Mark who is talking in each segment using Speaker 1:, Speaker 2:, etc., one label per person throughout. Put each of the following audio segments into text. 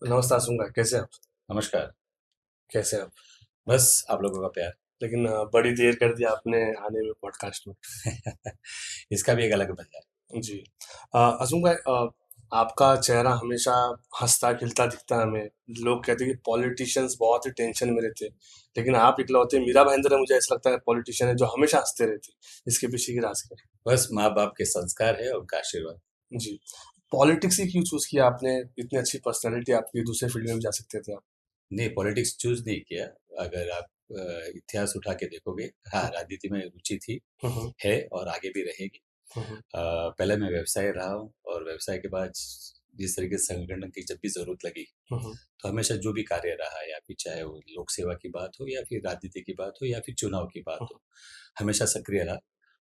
Speaker 1: नमस्ते आसुम भाई, कैसे हैं आप?
Speaker 2: नमस्कार।
Speaker 1: कैसे हैं आप?
Speaker 2: बस आप लोगों का प्यार।
Speaker 1: लेकिन बड़ी देर कर दी आपने आने में पॉडकास्ट में।
Speaker 2: इसका भी एक अलग मजा
Speaker 1: जी। आसुम भाई, आपका चेहरा हमेशा हंसता खिलता दिखता है हमें। लोग कहते हैं कि पॉलिटिशियंस बहुत ही टेंशन में रहते हैं, लेकिन आप इकलौते मीरा भाईंदर है, मुझे ऐसा लगता है पॉलिटिशियन है जो हमेशा हंसते रहते हैं। इसके पीछे की राज क्या
Speaker 2: है। बस माँ बाप के संस्कार है, उनका आशीर्वाद।
Speaker 1: है? जी। पॉलिटिक्स ही क्यों चूज किया आपने? इतनी अच्छी पर्सनैलिटी आपकी, दूसरे फील्ड में भी जा सकते थे आप।
Speaker 2: नहीं, पॉलिटिक्स चूज नहीं किया। अगर आप इतिहास उठा के देखोगे, हाँ, राजनीति में रुचि थी,
Speaker 1: हम्म।
Speaker 2: है और आगे भी रहेगी।
Speaker 1: हम्म।
Speaker 2: पहले मैं व्यवसाय रहा हूँ और व्यवसाय के बाद जिस तरीके से संगठन की जब भी जरूरत लगी,
Speaker 1: हम्म।
Speaker 2: तो हमेशा जो भी कार्य रहा, या फिर चाहे वो लोक सेवा की बात हो, या फिर राजनीति की बात हो, या फिर चुनाव की बात हो, हमेशा सक्रिय रहा।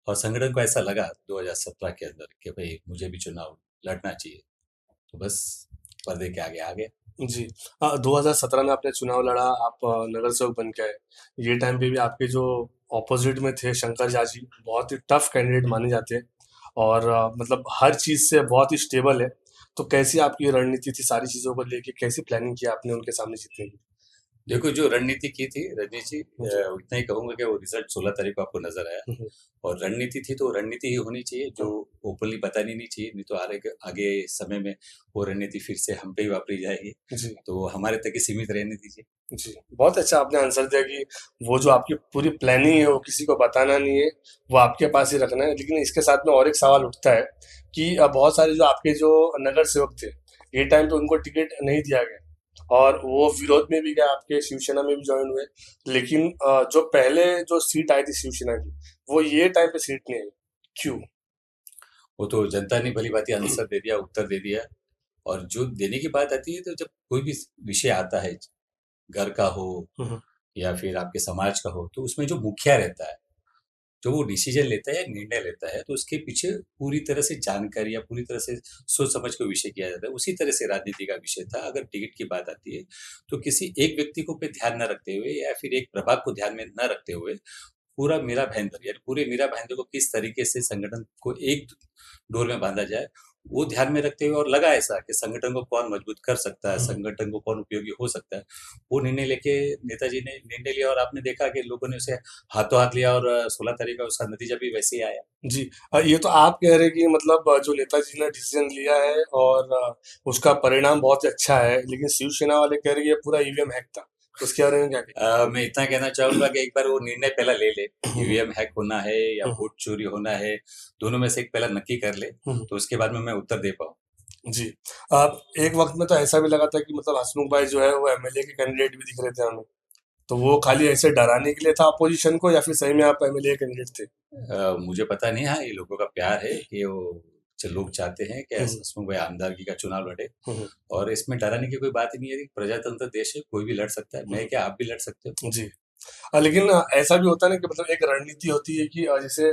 Speaker 2: और संगठन को ऐसा लगा 2017 के अंदर कि भाई मुझे भी चुनाव लड़ना चाहिए, तो बस पर्दे के आगे आ गए।
Speaker 1: जी। 2017 में आपने चुनाव लड़ा, आप नगर सेवक बन के आए। ये टाइम पे भी आपके जो ऑपोजिट में थे शंकर झा जी, बहुत ही टफ कैंडिडेट माने जाते हैं। और मतलब हर चीज़ से बहुत ही स्टेबल है। तो कैसी आपकी रणनीति थी सारी चीज़ों को लेके, कैसी प्लानिंग की आपने उनके सामने जीतने की?
Speaker 2: देखो, जो रणनीति की थी रजनी जी,
Speaker 1: जी।
Speaker 2: उतना ही कहूंगा कि वो रिजल्ट 16 तारीख को आपको नजर आया।
Speaker 1: हम्म।
Speaker 2: और रणनीति थी तो रणनीति ही होनी चाहिए, जो
Speaker 1: हम्म।
Speaker 2: ओपनली बतानी नहीं चाहिए, नहीं तो आगे आगे समय में वो रणनीति फिर से हम पे ही वापरी जाएगी।
Speaker 1: जी।
Speaker 2: तो हमारे तक ही सीमित रहने दीजिए।
Speaker 1: जी, बहुत अच्छा आपने आंसर दिया कि वो जो आपकी पूरी प्लानिंग है वो किसी को बताना नहीं है, वो आपके पास ही रखना है। लेकिन इसके साथ में और एक सवाल उठता है कि बहुत सारे जो आपके जो नगर सेवक थे, ये टाइम पे उनको टिकट नहीं दिया गया और वो विरोध में भी गए, आपके शिवसेना में भी ज्वाइन हुए। लेकिन जो पहले जो सीट आई थी शिवसेना की, वो ये टाइम पे सीट नहीं आई। क्यों?
Speaker 2: वो तो जनता ने भली भांति आंसर दे दिया, उत्तर दे दिया। और जो देने की बात आती है, तो जब कोई भी विषय आता है, घर का हो
Speaker 1: हम्म।
Speaker 2: या फिर आपके समाज का हो, तो उसमें जो मुखिया रहता है, जो वो डिसीजन लेता है या निर्णय लेता है, तो उसके पीछे पूरी तरह से जानकारी या पूरी तरह से सोच समझ के विषय किया जाता है। उसी तरह से राजनीति का विषय था। अगर टिकट की बात आती है, तो किसी एक व्यक्ति को पे ध्यान न रखते हुए या फिर एक प्रभाग को ध्यान में न रखते हुए, पूरा मेरा भाईंदर यानी पूरे मेरा भाईंदर को किस तरीके से संगठन को एक डोर में बांधा जाए, वो ध्यान में रखते हुए, और लगा ऐसा कि संगठन को कौन मजबूत कर सकता है,
Speaker 1: हम्म।
Speaker 2: संगठन को कौन उपयोगी हो सकता है, वो निर्णय लेके नेताजी ने निर्णय लिया। और आपने देखा कि लोगों ने उसे हाथों हाथ लिया, और 16 तारीख का उसका नतीजा भी वैसे ही आया।
Speaker 1: जी। ये तो आप कह रहे हैं कि मतलब जो नेताजी ने डिसीजन लिया है और उसका परिणाम बहुत ही अच्छा है, लेकिन शिवसेना वाले कह रहे हैं ये पूरा ईवीएम हैक था। उसके बारे में क्या
Speaker 2: मैं इतना कहना चाहूंगा कि एक बार वो निर्णय पहला ले ले,
Speaker 1: कहेंगे?
Speaker 2: ईवीएम हैक होना है या
Speaker 1: हम्म।
Speaker 2: वोट चोरी होना है, दोनों में से एक पहला नक्की कर ले,
Speaker 1: हम्म।
Speaker 2: तो उसके बाद में मैं उत्तर दे पाऊँ।
Speaker 1: जी। एक वक्त में तो ऐसा भी लगा था कि मतलब हसमुख भाई जो है वो एमएलए के कैंडिडेट भी दिख रहे थे हमें। तो वो खाली ऐसे डराने के लिए था अपोजिशन को, या फिर सही में आप एमएलए कैंडिडेट थे?
Speaker 2: मुझे पता नहीं, हाँ, ये लोगों का प्यार है कि वो लोग चाहते हैं कि
Speaker 1: हम्म।
Speaker 2: हसमुख भाई आमदारगी का चुनाव लड़े।
Speaker 1: हम्म।
Speaker 2: और इसमें डराने की कोई बात ही नहीं है। प्रजातंत्र देश है, कोई भी लड़ सकता है, मैं क्या, आप भी लड़ सकते हो।
Speaker 1: जी। लेकिन ऐसा भी होता है ना कि मतलब एक रणनीति होती है कि जैसे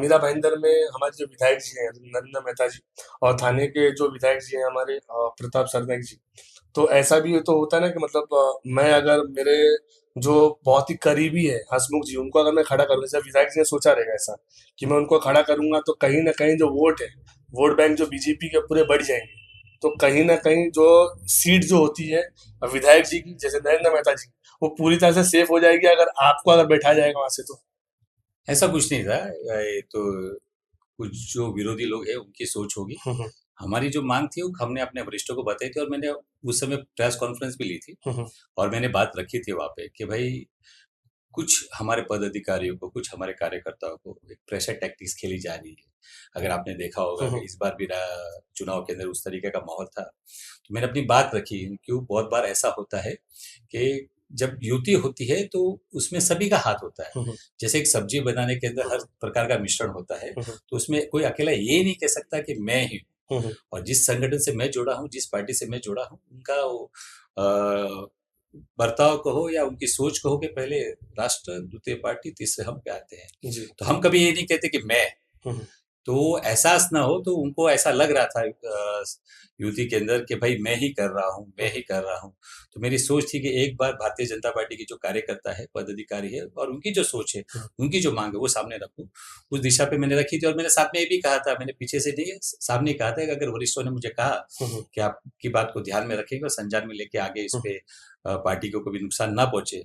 Speaker 1: मीरा भाईंदर में हमारे जो विधायक जी हैं नरेंद्र मेहता जी, और थाने के जो विधायक जी हैं हमारे प्रताप सरनाईक जी। तो ऐसा भी तो होता है ना कि मतलब मैं अगर मेरे जो बहुत ही करीबी है हसमुख जी, उनको अगर मैं खड़ा करूँ, जैसे विधायक जी ने सोचा रहेगा ऐसा कि मैं उनको खड़ा करूंगा तो कहीं ना कहीं जो वोट है, वोट बैंक जो बीजेपी के पूरे बढ़ जाएंगे। तो कहीं ना कहीं जो सीट जो होती है विधायक जी की, जैसे नरेंद्र मेहता जी, वो पूरी तरह से सेफ हो जाएगी अगर आपको अगर बैठाया जाएगा वहां से तो।
Speaker 2: ऐसा कुछ नहीं था। ये तो कुछ जो विरोधी लोग हैं उनकी सोच होगी।
Speaker 1: हम्म।
Speaker 2: हमारी जो मांग थी वो हमने अपने वरिष्ठों को बताई थी, और मैंने उस समय प्रेस कॉन्फ्रेंस भी ली थी।
Speaker 1: हम्म।
Speaker 2: और मैंने बात रखी थी वहाँ पे कि भाई, कुछ हमारे पदाधिकारियों को, कुछ हमारे कार्यकर्ताओं को एक प्रेशर टैक्टिक्स खेली जा रही है। अगर आपने देखा होगा
Speaker 1: हम्म।
Speaker 2: कि इस बार भी चुनाव के अंदर उस तरीके का माहौल था, तो मैंने अपनी बात रखी। क्यों, बहुत बार ऐसा होता है कि जब युति होती है तो उसमें सभी का हाथ होता है।
Speaker 1: हम्म।
Speaker 2: जैसे एक सब्जी बनाने के अंदर हर
Speaker 1: हम्म।
Speaker 2: प्रकार का मिश्रण होता है,
Speaker 1: हम्म।
Speaker 2: तो उसमें कोई अकेला ये नहीं कह सकता कि मैं ही हूँ।
Speaker 1: हम्म।
Speaker 2: और जिस संगठन से मैं जुड़ा हूँ, जिस पार्टी से मैं जुड़ा हूँ, उनका वो अ, बर्ताव कहो या उनकी सोच कहो कि पहले राष्ट्र, द्वितीय पार्टी, तीसरे हम पे आते हैं।
Speaker 1: जी।
Speaker 2: तो हम कभी ये नहीं कहते कि मैं,
Speaker 1: हम्म।
Speaker 2: तो एहसास ना हो, तो उनको ऐसा लग रहा था युवती के अंदर कि भाई मैं ही कर रहा हूँ, मैं ही कर रहा हूँ। तो मेरी सोच थी कि एक बार भारतीय जनता पार्टी की जो कार्यकर्ता है, पदाधिकारी है और उनकी जो सोच है, उनकी जो मांग है वो सामने रखूँ। उस दिशा पे मैंने रखी थी और मैंने साथ में ये भी कहा था, मैंने पीछे से नहीं सामने कहा था कि अगर वरिष्ठों ने मुझे कहा कि आपकी बात को ध्यान में रखेंगे और संज्ञान में लेके आगे इस पे पार्टी को कभी नुकसान ना पहुंचे,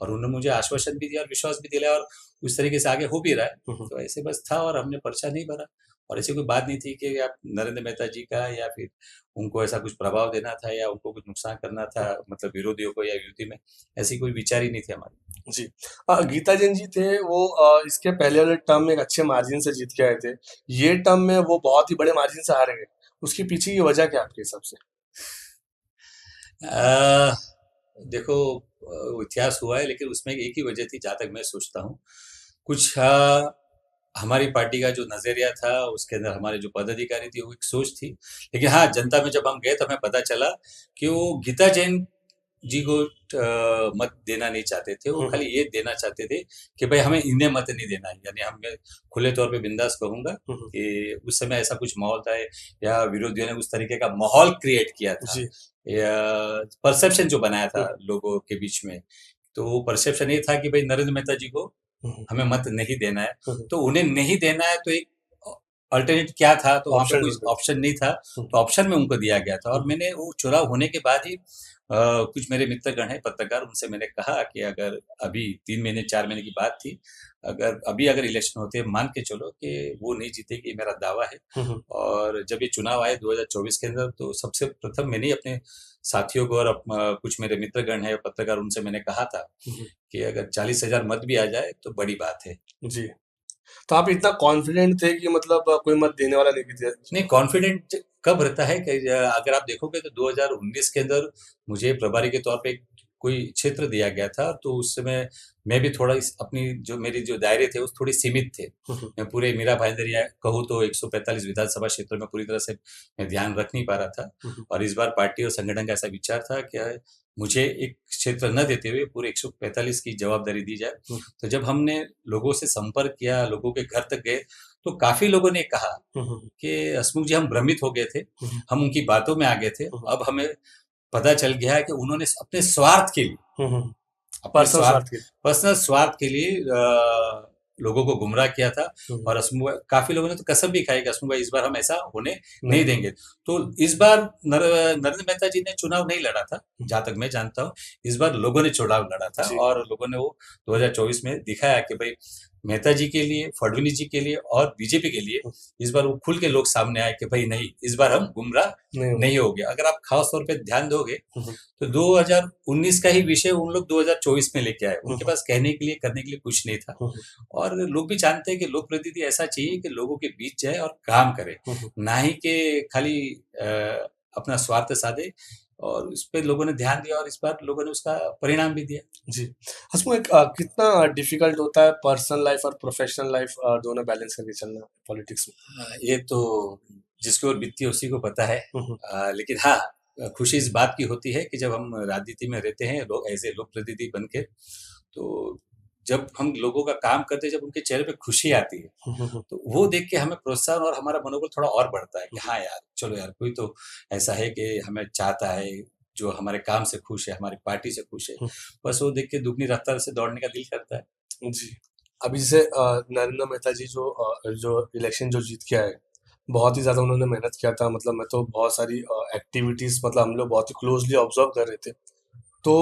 Speaker 2: और उन्होंने मुझे आश्वासन भी दिया और विश्वास भी दिलाया और उस तरीके से आगे हो भी रहा है। तो ऐसे बस था और हमने पर्चा नहीं भरा और ऐसी कोई बात नहीं थी कि आप नरेंद्र मेहता जी का या फिर उनको ऐसा कुछ प्रभाव देना था या उनको कुछ नुकसान करना था, मतलब विरोधियों को या युति में, ऐसी कोई विचार ही नहीं थे हमारे।
Speaker 1: जी। गीता जैन जी थे वो इसके पहले वाले टर्म में एक अच्छे मार्जिन से जीत के आए थे। ये टर्म में वो बहुत ही बड़े मार्जिन से हार गए। उसके पीछे की वजह क्या है आपके हिसाब से?
Speaker 2: अ, देखो, वो इतिहास हुआ है लेकिन उसमें एक ही वजह थी जहाँ तक मैं सोचता हूँ। कुछ हमारी पार्टी का जो नज़रिया था उसके अंदर हमारे जो पदाधिकारी थी वो एक सोच थी। लेकिन हाँ, जनता में जब हम गए तो हमें पता चला कि वो गीता जैन जी को मत देना नहीं चाहते थे। वो खाली ये देना चाहते थे कि भाई हमें इन्हें मत नहीं देना है। यानी हम, मैं खुले तौर पे बिंदास कहूँगा कि उस समय ऐसा कुछ माहौल था या विरोधियों ने उस तरीके का माहौल क्रिएट किया था
Speaker 1: जी।
Speaker 2: या परसेप्शन जो बनाया था लोगों के बीच में। तो वो परसेप्शन ये था कि भाई नरेंद्र मेहता जी को हमें मत नहीं देना है। तो उन्हें नहीं देना है तो एक अल्टरनेट क्या था, तो वहाँ पे
Speaker 1: ऑप्शन
Speaker 2: कोई
Speaker 1: ढूँढते
Speaker 2: ऑप्शन नहीं था।
Speaker 1: थे।
Speaker 2: तो ऑप्शन में उनको दिया गया था और मैंने वो चुनाव होने के बाद ही कुछ मेरे मित्रगण हैं पत्रकार, उनसे मैंने कहा कि अगर अभी 3 महीने 4 महीने की बात थी, अगर इलेक्शन होते हैं, मान के चलो कि वो नहीं जीतेगी, ये मेरा दावा है। और जब ये चुनाव आए 2024 के अंदर, तो सबसे प्रथम मैंने ही अपने साथियों को और कुछ मेरे मित्रगण हैं पत्रकार, उनसे मैंने कहा था कि अगर 40,000 मत भी आ जाए तो बड़ी बात है।
Speaker 1: जी। तो आप इतना कॉन्फिडेंट थे कि मतलब कोई मत देने वाला नहीं थे?
Speaker 2: नहीं, कॉन्फिडेंट कब रहता है कि अगर आप देखोगे तो 2019 के अंदर मुझे प्रभारी के तौर पे कोई क्षेत्र दिया गया था, तो उस समय मैं भी थोड़ा इस अपनी जो मेरी जो दायरे थे वो थोड़े सीमित थे। मैं पूरे मीरा भाईंदर या कहूँ तो 145 विधानसभा क्षेत्रों में पूरी तरह से मैं ध्यान रख नहीं पा रहा था। और इस बार पार्टी और संगठन का ऐसा विचार था कि मुझे एक क्षेत्र न देते हुए पूरे 145 की जवाबदारी दी जाए। तो जब हमने लोगों से संपर्क किया, लोगों के घर तक गए, तो काफी लोगों ने कहा कि हसमुख जी, हम भ्रमित हो गए थे, हम उनकी बातों में आ गए थे। अब हमें पता चल गया है कि उन्होंने अपने स्वार्थ के लिए, अपने
Speaker 1: पर्सनल
Speaker 2: स्वार्थ,
Speaker 1: स्वार्थ के
Speaker 2: पर्सनल स्वार्थ के लिए लोगों को गुमराह किया था। और हसमुख, काफी लोगों ने तो कसम भी खाई कि हसमुख भाई इस बार हम ऐसा होने नहीं देंगे। तो इस बार नरेंद्र मेहता जी ने चुनाव नहीं लड़ा था, जहां तक मैं जानता हूँ। इस बार लोगों ने चुनाव लड़ा था
Speaker 1: जी।
Speaker 2: और लोगों ने वो 2024 में दिखाया कि भाई मेहता जी के लिए, फडणवीस जी के लिए और बीजेपी के लिए इस बार वो खुल के लोग सामने आए कि भाई नहीं, इस बार हम गुमराह
Speaker 1: नहीं होगा।
Speaker 2: नहीं हो गया। अगर आप खास तौर पे ध्यान दोगे तो 2019 का ही विषय उन लोग 2024 में लेके आए। उनके पास कहने के लिए, करने के लिए कुछ नहीं था। और लोग भी जानते हैं कि लोक प्रतिनिधि ऐसा चाहिए कि लोगों के बीच जाए और काम करे, ना ही कि खाली अपना स्वार्थ साधे। और उस पे लोगों ने ध्यान दिया और इस बार लोगों ने उसका परिणाम भी दिया।
Speaker 1: जी। हसमुख एक कितना डिफिकल्ट होता है पर्सनल लाइफ और प्रोफेशनल लाइफ दोनों बैलेंस करके चलना पॉलिटिक्स में?
Speaker 2: ये तो जिसकी ओर बीतती है उसी को पता है। लेकिन हाँ, खुशी इस बात की होती है कि जब हम राजनीति में रहते हैं, लोग एज ए लोक प्रतिनिधि बन के, तो जब हम लोगों का काम करते हैं, जब उनके चेहरे पे खुशी आती है, तो वो देख के हमें प्रोत्साहन और हमारा मनोबल थोड़ा और बढ़ता है कि हाँ यार, चलो यार, कोई तो ऐसा है कि हमें चाहता है, जो हमारे काम से खुश है, हमारी पार्टी से खुश है। बस वो देख के दुगनी रफ्तार से दौड़ने का दिल करता है।
Speaker 1: जी। अभी जैसे नरेंद्र मेहता जी जो इलेक्शन जो जीत के आए, बहुत ही ज़्यादा उन्होंने मेहनत किया था। मतलब मैं तो बहुत सारी एक्टिविटीज़, मतलब हम लोग बहुत ही क्लोज़ली ऑब्ज़र्व कर रहे थे। तो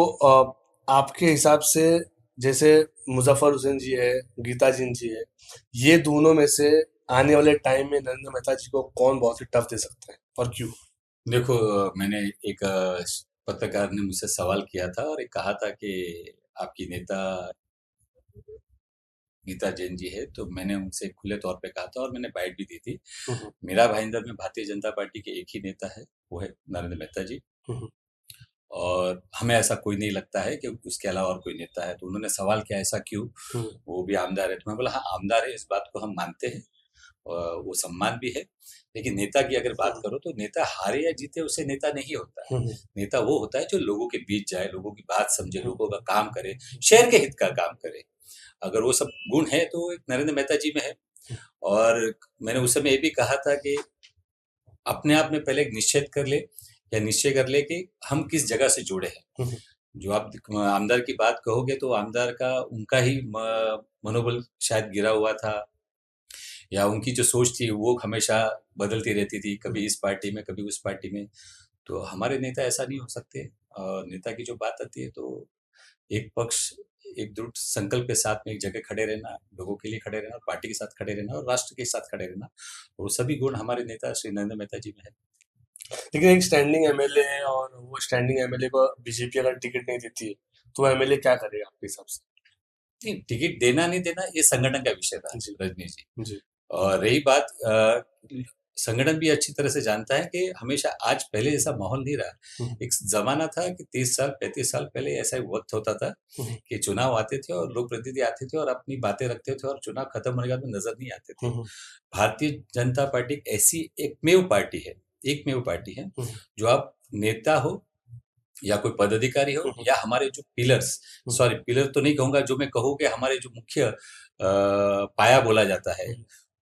Speaker 1: आपके हिसाब से जैसे मुज़फ़्फ़र हुसैन जी है, गीता जैन जी है, ये दोनों में से आने वाले टाइम में नरेंद्र मेहता जी को कौन बहुत ही टफ दे सकता है और क्यों?
Speaker 2: देखो, मैंने एक पत्रकार ने मुझसे सवाल किया था और एक कहा था कि आपकी नेता गीता जैन जी है, तो मैंने उनसे खुले तौर पे कहा था और मैंने बाइट भी दी थी। मेरा भाईंदर में भारतीय जनता पार्टी के एक ही नेता है, वो है नरेंद्र मेहता जी। और हमें ऐसा कोई नहीं लगता है कि उसके अलावा और कोई नेता है। तो उन्होंने सवाल किया ऐसा क्यों? वो भी आमदार है। तो मैं बोला हाँ, आमदार है, इस बात को हम मानते हैं और वो सम्मान भी है। लेकिन नेता की अगर बात करो तो नेता हारे या जीते उससे नेता नहीं होता है। नेता वो होता है जो लोगों के बीच जाए, लोगों की बात समझे, लोगों का काम करे, शहर के हित का काम करे। अगर वो सब गुण है तो एक नरेंद्र मेहता जी में है। और मैंने उस समय ये भी कहा था कि अपने आप में पहले एक निश्चय कर ले कि हम किस जगह से जुड़े हैं। जो आप आमदार की बात कहोगे तो आमदार का उनका ही मनोबल शायद गिरा हुआ था, या उनकी जो सोच थी वो हमेशा बदलती रहती थी, कभी इस पार्टी में कभी उस पार्टी में। तो हमारे नेता ऐसा नहीं हो सकते। और नेता की जो बात आती है तो एक पक्ष एक दृढ़ संकल्प के साथ में एक जगह खड़े रहना, लोगों के लिए खड़े रहना, पार्टी के साथ खड़े रहना और राष्ट्र के साथ खड़े रहना, और सभी गुण हमारे नेता श्री नरेंद्र मेहता जी में है।
Speaker 1: लेकिन एक स्टैंडिंग एमएलए है और वो स्टैंडिंग एमएलए को बीजेपी अगर टिकट नहीं देती है तो एमएलए क्या करेगा आपके हिसाब से?
Speaker 2: नहीं, टिकट देना नहीं देना ये संगठन का विषय था
Speaker 1: जी।
Speaker 2: रजनी जी।
Speaker 1: जी।
Speaker 2: और रही बात संगठन भी अच्छी तरह से जानता है कि हमेशा आज पहले जैसा माहौल नहीं रहा। एक जमाना था कि 30 साल 35 साल पहले ऐसा एक वक्त होता था कि चुनाव आते थे और लोक प्रतिनिधि आते थे और अपनी बातें रखते थे और चुनाव खत्म होने के बाद में नजर नहीं आते थे। भारतीय जनता पार्टी ऐसी एकमेव पार्टी है जो आप नेता हो या कोई पदाधिकारी हो या हमारे जो पिलर तो नहीं कहूंगा, जो मैं कहूँ कि हमारे जो मुख्य पाया बोला जाता है,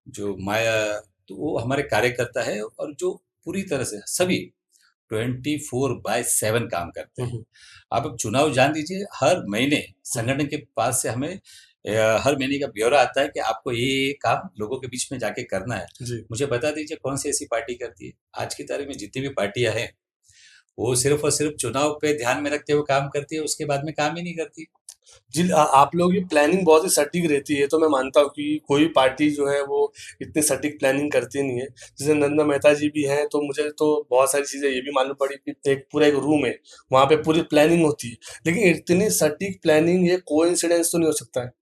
Speaker 2: जो माया, तो वो हमारे कार्यकर्ता है और जो पूरी तरह से सभी 24/7 काम करते हैं। आप अब चुनाव जान दीजिए, हर महीने संगठन के पास से हमें हर महीने का ब्यौरा आता है कि आपको ये काम लोगों के बीच में जाके करना है।
Speaker 1: जी।
Speaker 2: मुझे बता दीजिए कौन सी ऐसी पार्टी करती है। आज की तारीख में जितनी भी पार्टियां हैं वो सिर्फ और सिर्फ चुनाव पे ध्यान में रखते हुए काम करती है, उसके बाद में काम ही नहीं करती।
Speaker 1: जी, आप लोगों की प्लानिंग बहुत ही सटीक रहती है, तो मैं मानता हूँ कि कोई पार्टी जो है वो इतनी सटीक प्लानिंग करती नहीं है। जैसे नंदा मेहता जी भी हैं, तो मुझे तो बहुत सारी चीज़ें ये भी मालूम पड़ी कि एक पूरा एक रूम है, वहाँ पे पूरी प्लानिंग होती है। लेकिन इतनी सटीक प्लानिंग ये कोइंसिडेंस तो नहीं हो सकता है।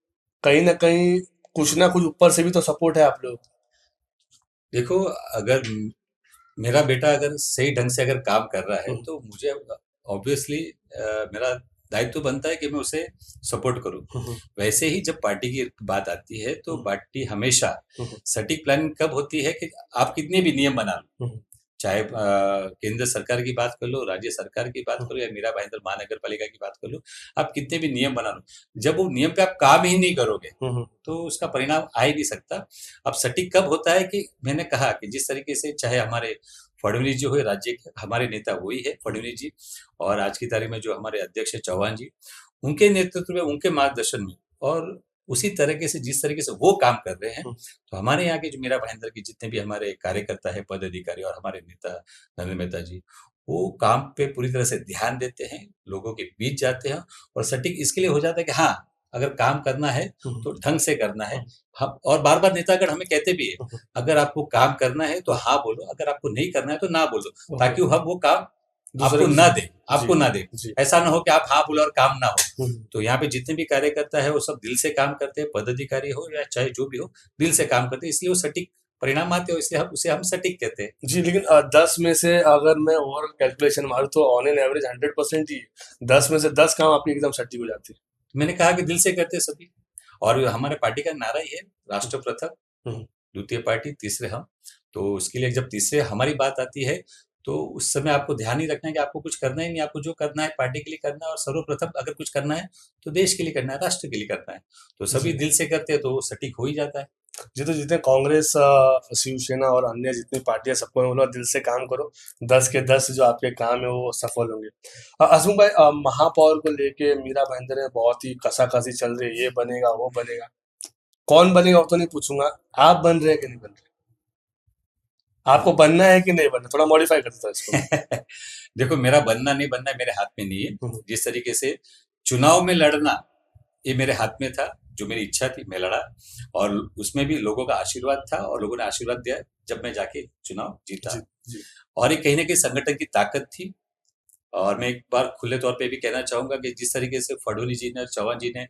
Speaker 1: कहीं न कहीं कुछ ना कुछ ऊपर से भी तो सपोर्ट है आप लोगों को।
Speaker 2: देखो, अगर मेरा बेटा अगर सही ढंग से अगर काम कर रहा है
Speaker 1: हुँ,
Speaker 2: तो मुझे ऑब्वियसली मेरा दायित्व तो बनता है कि मैं उसे सपोर्ट करूं।
Speaker 1: हुँ, हुँ,
Speaker 2: वैसे ही जब पार्टी की बात आती है तो
Speaker 1: हुँ,
Speaker 2: पार्टी हमेशा
Speaker 1: हुँ, हुँ,
Speaker 2: सटीक प्लानिंग कब होती है कि आप कितने भी नियम बना लो,
Speaker 1: हुँ,
Speaker 2: चाहे केंद्र सरकार की बात कर लो, राज्य सरकार की बात
Speaker 1: हुँ,
Speaker 2: करो या मीरा भाईंदर महानगर पालिका की बात कर लो, आप कितने भी नियम बना लो, जब वो नियम पे आप काम ही नहीं करोगे
Speaker 1: हुँ, हुँ,
Speaker 2: तो उसका परिणाम आ ही नहीं सकता। अब सटीक कब होता है कि मैंने कहा कि जिस तरीके से चाहे हमारे फडणवीस जी हुए राज्य के, हमारे नेता वही है फडणवीस जी, और आज की तारीख में जो हमारे अध्यक्ष है चौहान जी, उनके नेतृत्व में उनके मार्गदर्शन में और उसी तरीके से जिस तरीके से वो काम कर रहे हैं,
Speaker 1: हुँ।
Speaker 2: तो हमारे यहाँ के जो मीरा भाईंदर के जितने भी हमारे कार्यकर्ता है, पद अधिकारी और हमारे नेता नरेंद्र मेहता जी, वो काम पे पूरी तरह से ध्यान देते हैं, लोगों के बीच जाते हैं और सटीक इसके लिए हो जाता है कि हाँ, अगर काम करना है
Speaker 1: हुँ, हुँ,
Speaker 2: तो ढंग से करना है।
Speaker 1: हुँ,
Speaker 2: हम और बार-बार नेतागण हमें कहते भी है,
Speaker 1: हुँ, हुँ,
Speaker 2: अगर आपको काम करना है तो
Speaker 1: हुँ,
Speaker 2: हाँ बोलो, अगर आपको नहीं करना है तो ना बोलो,
Speaker 1: ओके।
Speaker 2: ताकि हम वो काम
Speaker 1: दूसरे की जी,
Speaker 2: आपको ना दें।
Speaker 1: जी।
Speaker 2: ऐसा ना हो कि आप हाँ बोलो और काम ना हो।
Speaker 1: हुँ,
Speaker 2: तो यहाँ पे जितने भी कार्यकर्ता है वो सब दिल से काम करते हैं, पदाधिकारी हो या चाहे जो भी हो, दिल से काम करते हैं, इसलिए वो सटीक परिणाम आते हैं, इसलिए हम सटीक कहते हैं।
Speaker 1: जी, लेकिन 10 में से अगर मैं ओवरऑल कैलकुलेशन मारूँ तो ऑन एन एवरेज 100% ही 10 में से 10 काम आपके एकदम सटीक हो जाते हैं।
Speaker 2: मैंने कहा कि दिल से करते हैं सभी, और हमारे पार्टी का नारा ही है,
Speaker 1: हुँ,
Speaker 2: राष्ट्र प्रथम,
Speaker 1: हुँ,
Speaker 2: द्वितीय पार्टी, तीसरे हम। तो उसके लिए जब तीसरे हमारी बात आती है, तो उस समय आपको ध्यान ही रखना है कि आपको कुछ करना ही नहीं, आपको जो करना है पार्टी के लिए करना है और सर्वप्रथम अगर कुछ करना है, तो देश के लिए करना है, राष्ट्र के लिए करना है। तो सभी
Speaker 1: जी।
Speaker 2: दिल से करते हैं तो वो सटीक हो ही जाता है।
Speaker 1: जी, तो जितने कांग्रेस, शिवसेना और अन्य जितनी पार्टियाँ सबको मैं बोलूँगा दिल से काम करो, 10 के 10 जो आपके काम है वो सफल होंगे। हँसमुख भाई, महापौर को लेके मीरा भाईंदर ने बहुत ही कसा-कसी चल रही है, ये बनेगा, वो बनेगा। कौन बनेगा वो तो नहीं पूछूँगा, आप बन रहे हैं कि नहीं बन रहे? आपको बनना है कि नहीं बनना? थोड़ा मॉडिफाई कर देता हूँ इसको मैं।
Speaker 2: देखो, मेरा बनना नहीं बनना मेरे हाथ में नहीं है।
Speaker 1: हुँ, हुँ।
Speaker 2: जिस तरीके से चुनाव में लड़ना ये मेरे हाथ में था, जो मेरी इच्छा थी मैं लड़ा, और उसमें भी लोगों का आशीर्वाद था और लोगों ने आशीर्वाद दिया जब मैं जाके चुनाव जीता।
Speaker 1: जी, जी।
Speaker 2: और ये कहीं न कहीं संगठन की ताकत थी। और मैं एक बार खुले तौर पे भी कहना चाहूँगा कि जिस तरीके से फडणवीस जी ने और चौहान जी ने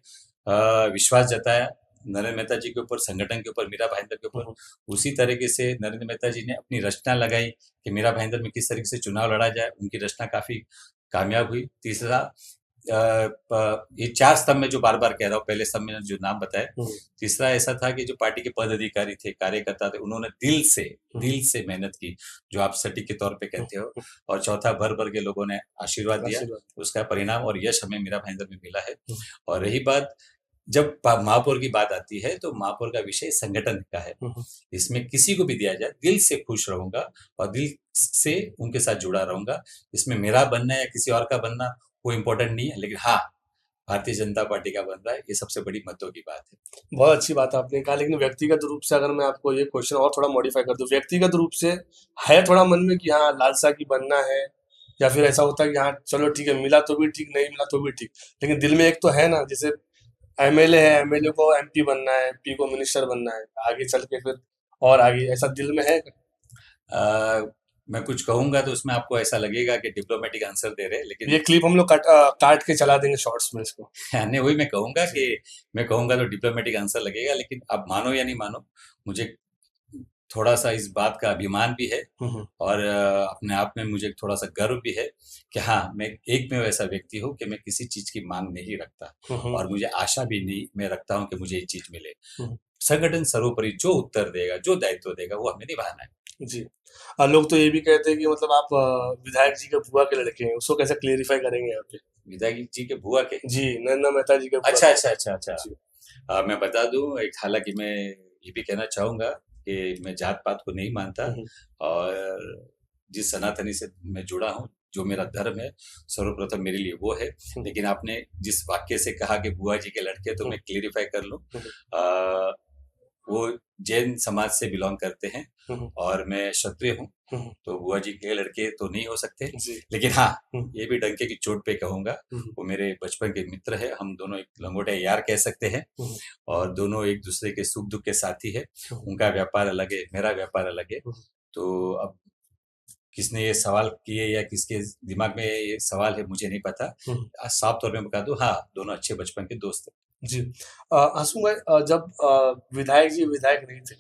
Speaker 2: विश्वास जताया नरेंद्र मेहता जी के ऊपर, संगठन के ऊपर, मीरा भाईंदर के
Speaker 1: हुँ,
Speaker 2: ऊपर,
Speaker 1: हुँ।
Speaker 2: उसी तरीके से नरेंद्र मेहता जी ने अपनी रचना लगाई कि मीरा भाईंदर में किस तरीके से चुनाव लड़ा जाए। उनकी रचना काफ़ी कामयाब हुई। तीसरा, ये 4 स्तंभ में जो बार-बार कह रहा हूँ, पहले स्तंभ में जो नाम बताए,
Speaker 1: हुँ, हुँ।
Speaker 2: तीसरा ऐसा था कि जो पार्टी के पदाधिकारी थे, कार्यकर्ता थे, उन्होंने
Speaker 1: हुँ,
Speaker 2: दिल से मेहनत की, जो आप सटीक के तौर पे
Speaker 1: हुँ,
Speaker 2: कहते हो।
Speaker 1: हुँ।
Speaker 2: और चौथा, भर-भर के लोगों ने आशीर्वाद दिया,
Speaker 1: आशीर्वाद।
Speaker 2: उसका परिणाम और यश हमें मीरा भाईंदर में मिला है।
Speaker 1: हुँ,
Speaker 2: और रही बात जब महापौर की बात आती है तो महापौर का विषय संगठन का है। इसमें किसी को भी दिया जाए दिल से खुश रहूंगा और दिल से उनके साथ जुड़ा रहूंगा। इसमें मेरा बनना या किसी और का बनना वो इम्पोर्टेंट नहीं है, लेकिन हाँ, भारतीय जनता पार्टी का बन रहा है, ये सबसे बड़ी महत्व की बात है।
Speaker 1: बहुत अच्छी बात आपने कहा, लेकिन व्यक्तिगत रूप से अगर मैं आपको ये क्वेश्चन और थोड़ा मॉडिफाई कर दूं, व्यक्तिगत रूप से है थोड़ा मन में कि हाँ लालसा की बनना है, या फिर ऐसा होता है कि हाँ चलो ठीक है, मिला तो भी ठीक, नहीं मिला तो भी ठीक, लेकिन दिल में एक तो है ना, जैसे एमएलए है, एमएलए को एमपी बनना है, एमपी को मिनिस्टर बनना है, आगे चल के फिर और आगे, ऐसा दिल में है?
Speaker 2: आ, मैं कुछ कहूंगा तो उसमें आपको ऐसा लगेगा कि डिप्लोमेटिक आंसर दे रहे हैं,
Speaker 1: ये
Speaker 2: लेकिन
Speaker 1: क्लिप हम लोग काट के चला देंगे शॉर्ट्स में इसको।
Speaker 2: नहीं, वही मैं कहूंगा
Speaker 1: जी।
Speaker 2: कि मैं कहूंगा तो डिप्लोमेटिक आंसर लगेगा, लेकिन आप मानो या नहीं मानो, मुझे थोड़ा सा इस बात का अभिमान भी है
Speaker 1: हम्म।
Speaker 2: और अपने आप में मुझे थोड़ा सा गर्व भी है कि हाँ, मैं एक में वैसा व्यक्ति हूँ कि मैं किसी चीज की मांग नहीं रखता
Speaker 1: हम्म।
Speaker 2: और मुझे आशा भी नहीं मैं रखता हूँ कि मुझे ये चीज मिले।
Speaker 1: हम्म।
Speaker 2: संगठन सर्वोपरि जो उत्तर देगा, जो दायित्व देगा, वो हमें निभाना है।
Speaker 1: जी। लोग तो ये भी कहते हैं कि मतलब आप विधायक जी के बुआ के लड़के हैं, उसको कैसे क्लेरिफाई करेंगे यहाँ पे?
Speaker 2: विधायक जी के बुआ के?
Speaker 1: जी, नरेंद्र मेहता जी के बुआ
Speaker 2: अच्छा
Speaker 1: के।
Speaker 2: अच्छा अच्छा अच्छा।
Speaker 1: जी।
Speaker 2: मैं बता दूं, एक हालांकि मैं ये भी कहना चाहूंगा कि मैं जात पात को नहीं मानता
Speaker 1: हम्म।
Speaker 2: और जिस सनातनी से मैं जुड़ा हूँ, जो मेरा धर्म है, सर्वप्रथम मेरे लिए वो है।
Speaker 1: हम्म।
Speaker 2: लेकिन आपने जिस वाक्य से कहा कि बुआ जी के लड़के, तो
Speaker 1: हम्म।
Speaker 2: मैं क्लियरिफाई कर लूं।
Speaker 1: हम्म।
Speaker 2: अ, वो जैन समाज से बिलोंग करते हैं
Speaker 1: हम्म।
Speaker 2: और मैं क्षत्रिय हूँ,
Speaker 1: हम्म।
Speaker 2: तो बुआ जी के लड़के तो नहीं हो सकते।
Speaker 1: जी।
Speaker 2: लेकिन हाँ,
Speaker 1: हम्म।
Speaker 2: ये भी डंके की चोट पे कहूंगा,
Speaker 1: हम्म।
Speaker 2: वो मेरे बचपन के मित्र है, हम दोनों एक लंगोटे यार कह सकते हैं
Speaker 1: हम्म।
Speaker 2: और दोनों एक दूसरे के सुख दुख के साथी है।
Speaker 1: हम्म।
Speaker 2: उनका व्यापार अलग है, मेरा व्यापार अलग है।
Speaker 1: हम्म।
Speaker 2: तो अब किसने ये सवाल किए या किसके दिमाग में ये सवाल है, मुझे नहीं पता।
Speaker 1: हम्म।
Speaker 2: साफ तौर पे बता दूं, हाँ, दोनों अच्छे बचपन के दोस्त हैं।
Speaker 1: जी। आंसू भाई, जब विधायक जी विधायक नहीं थे,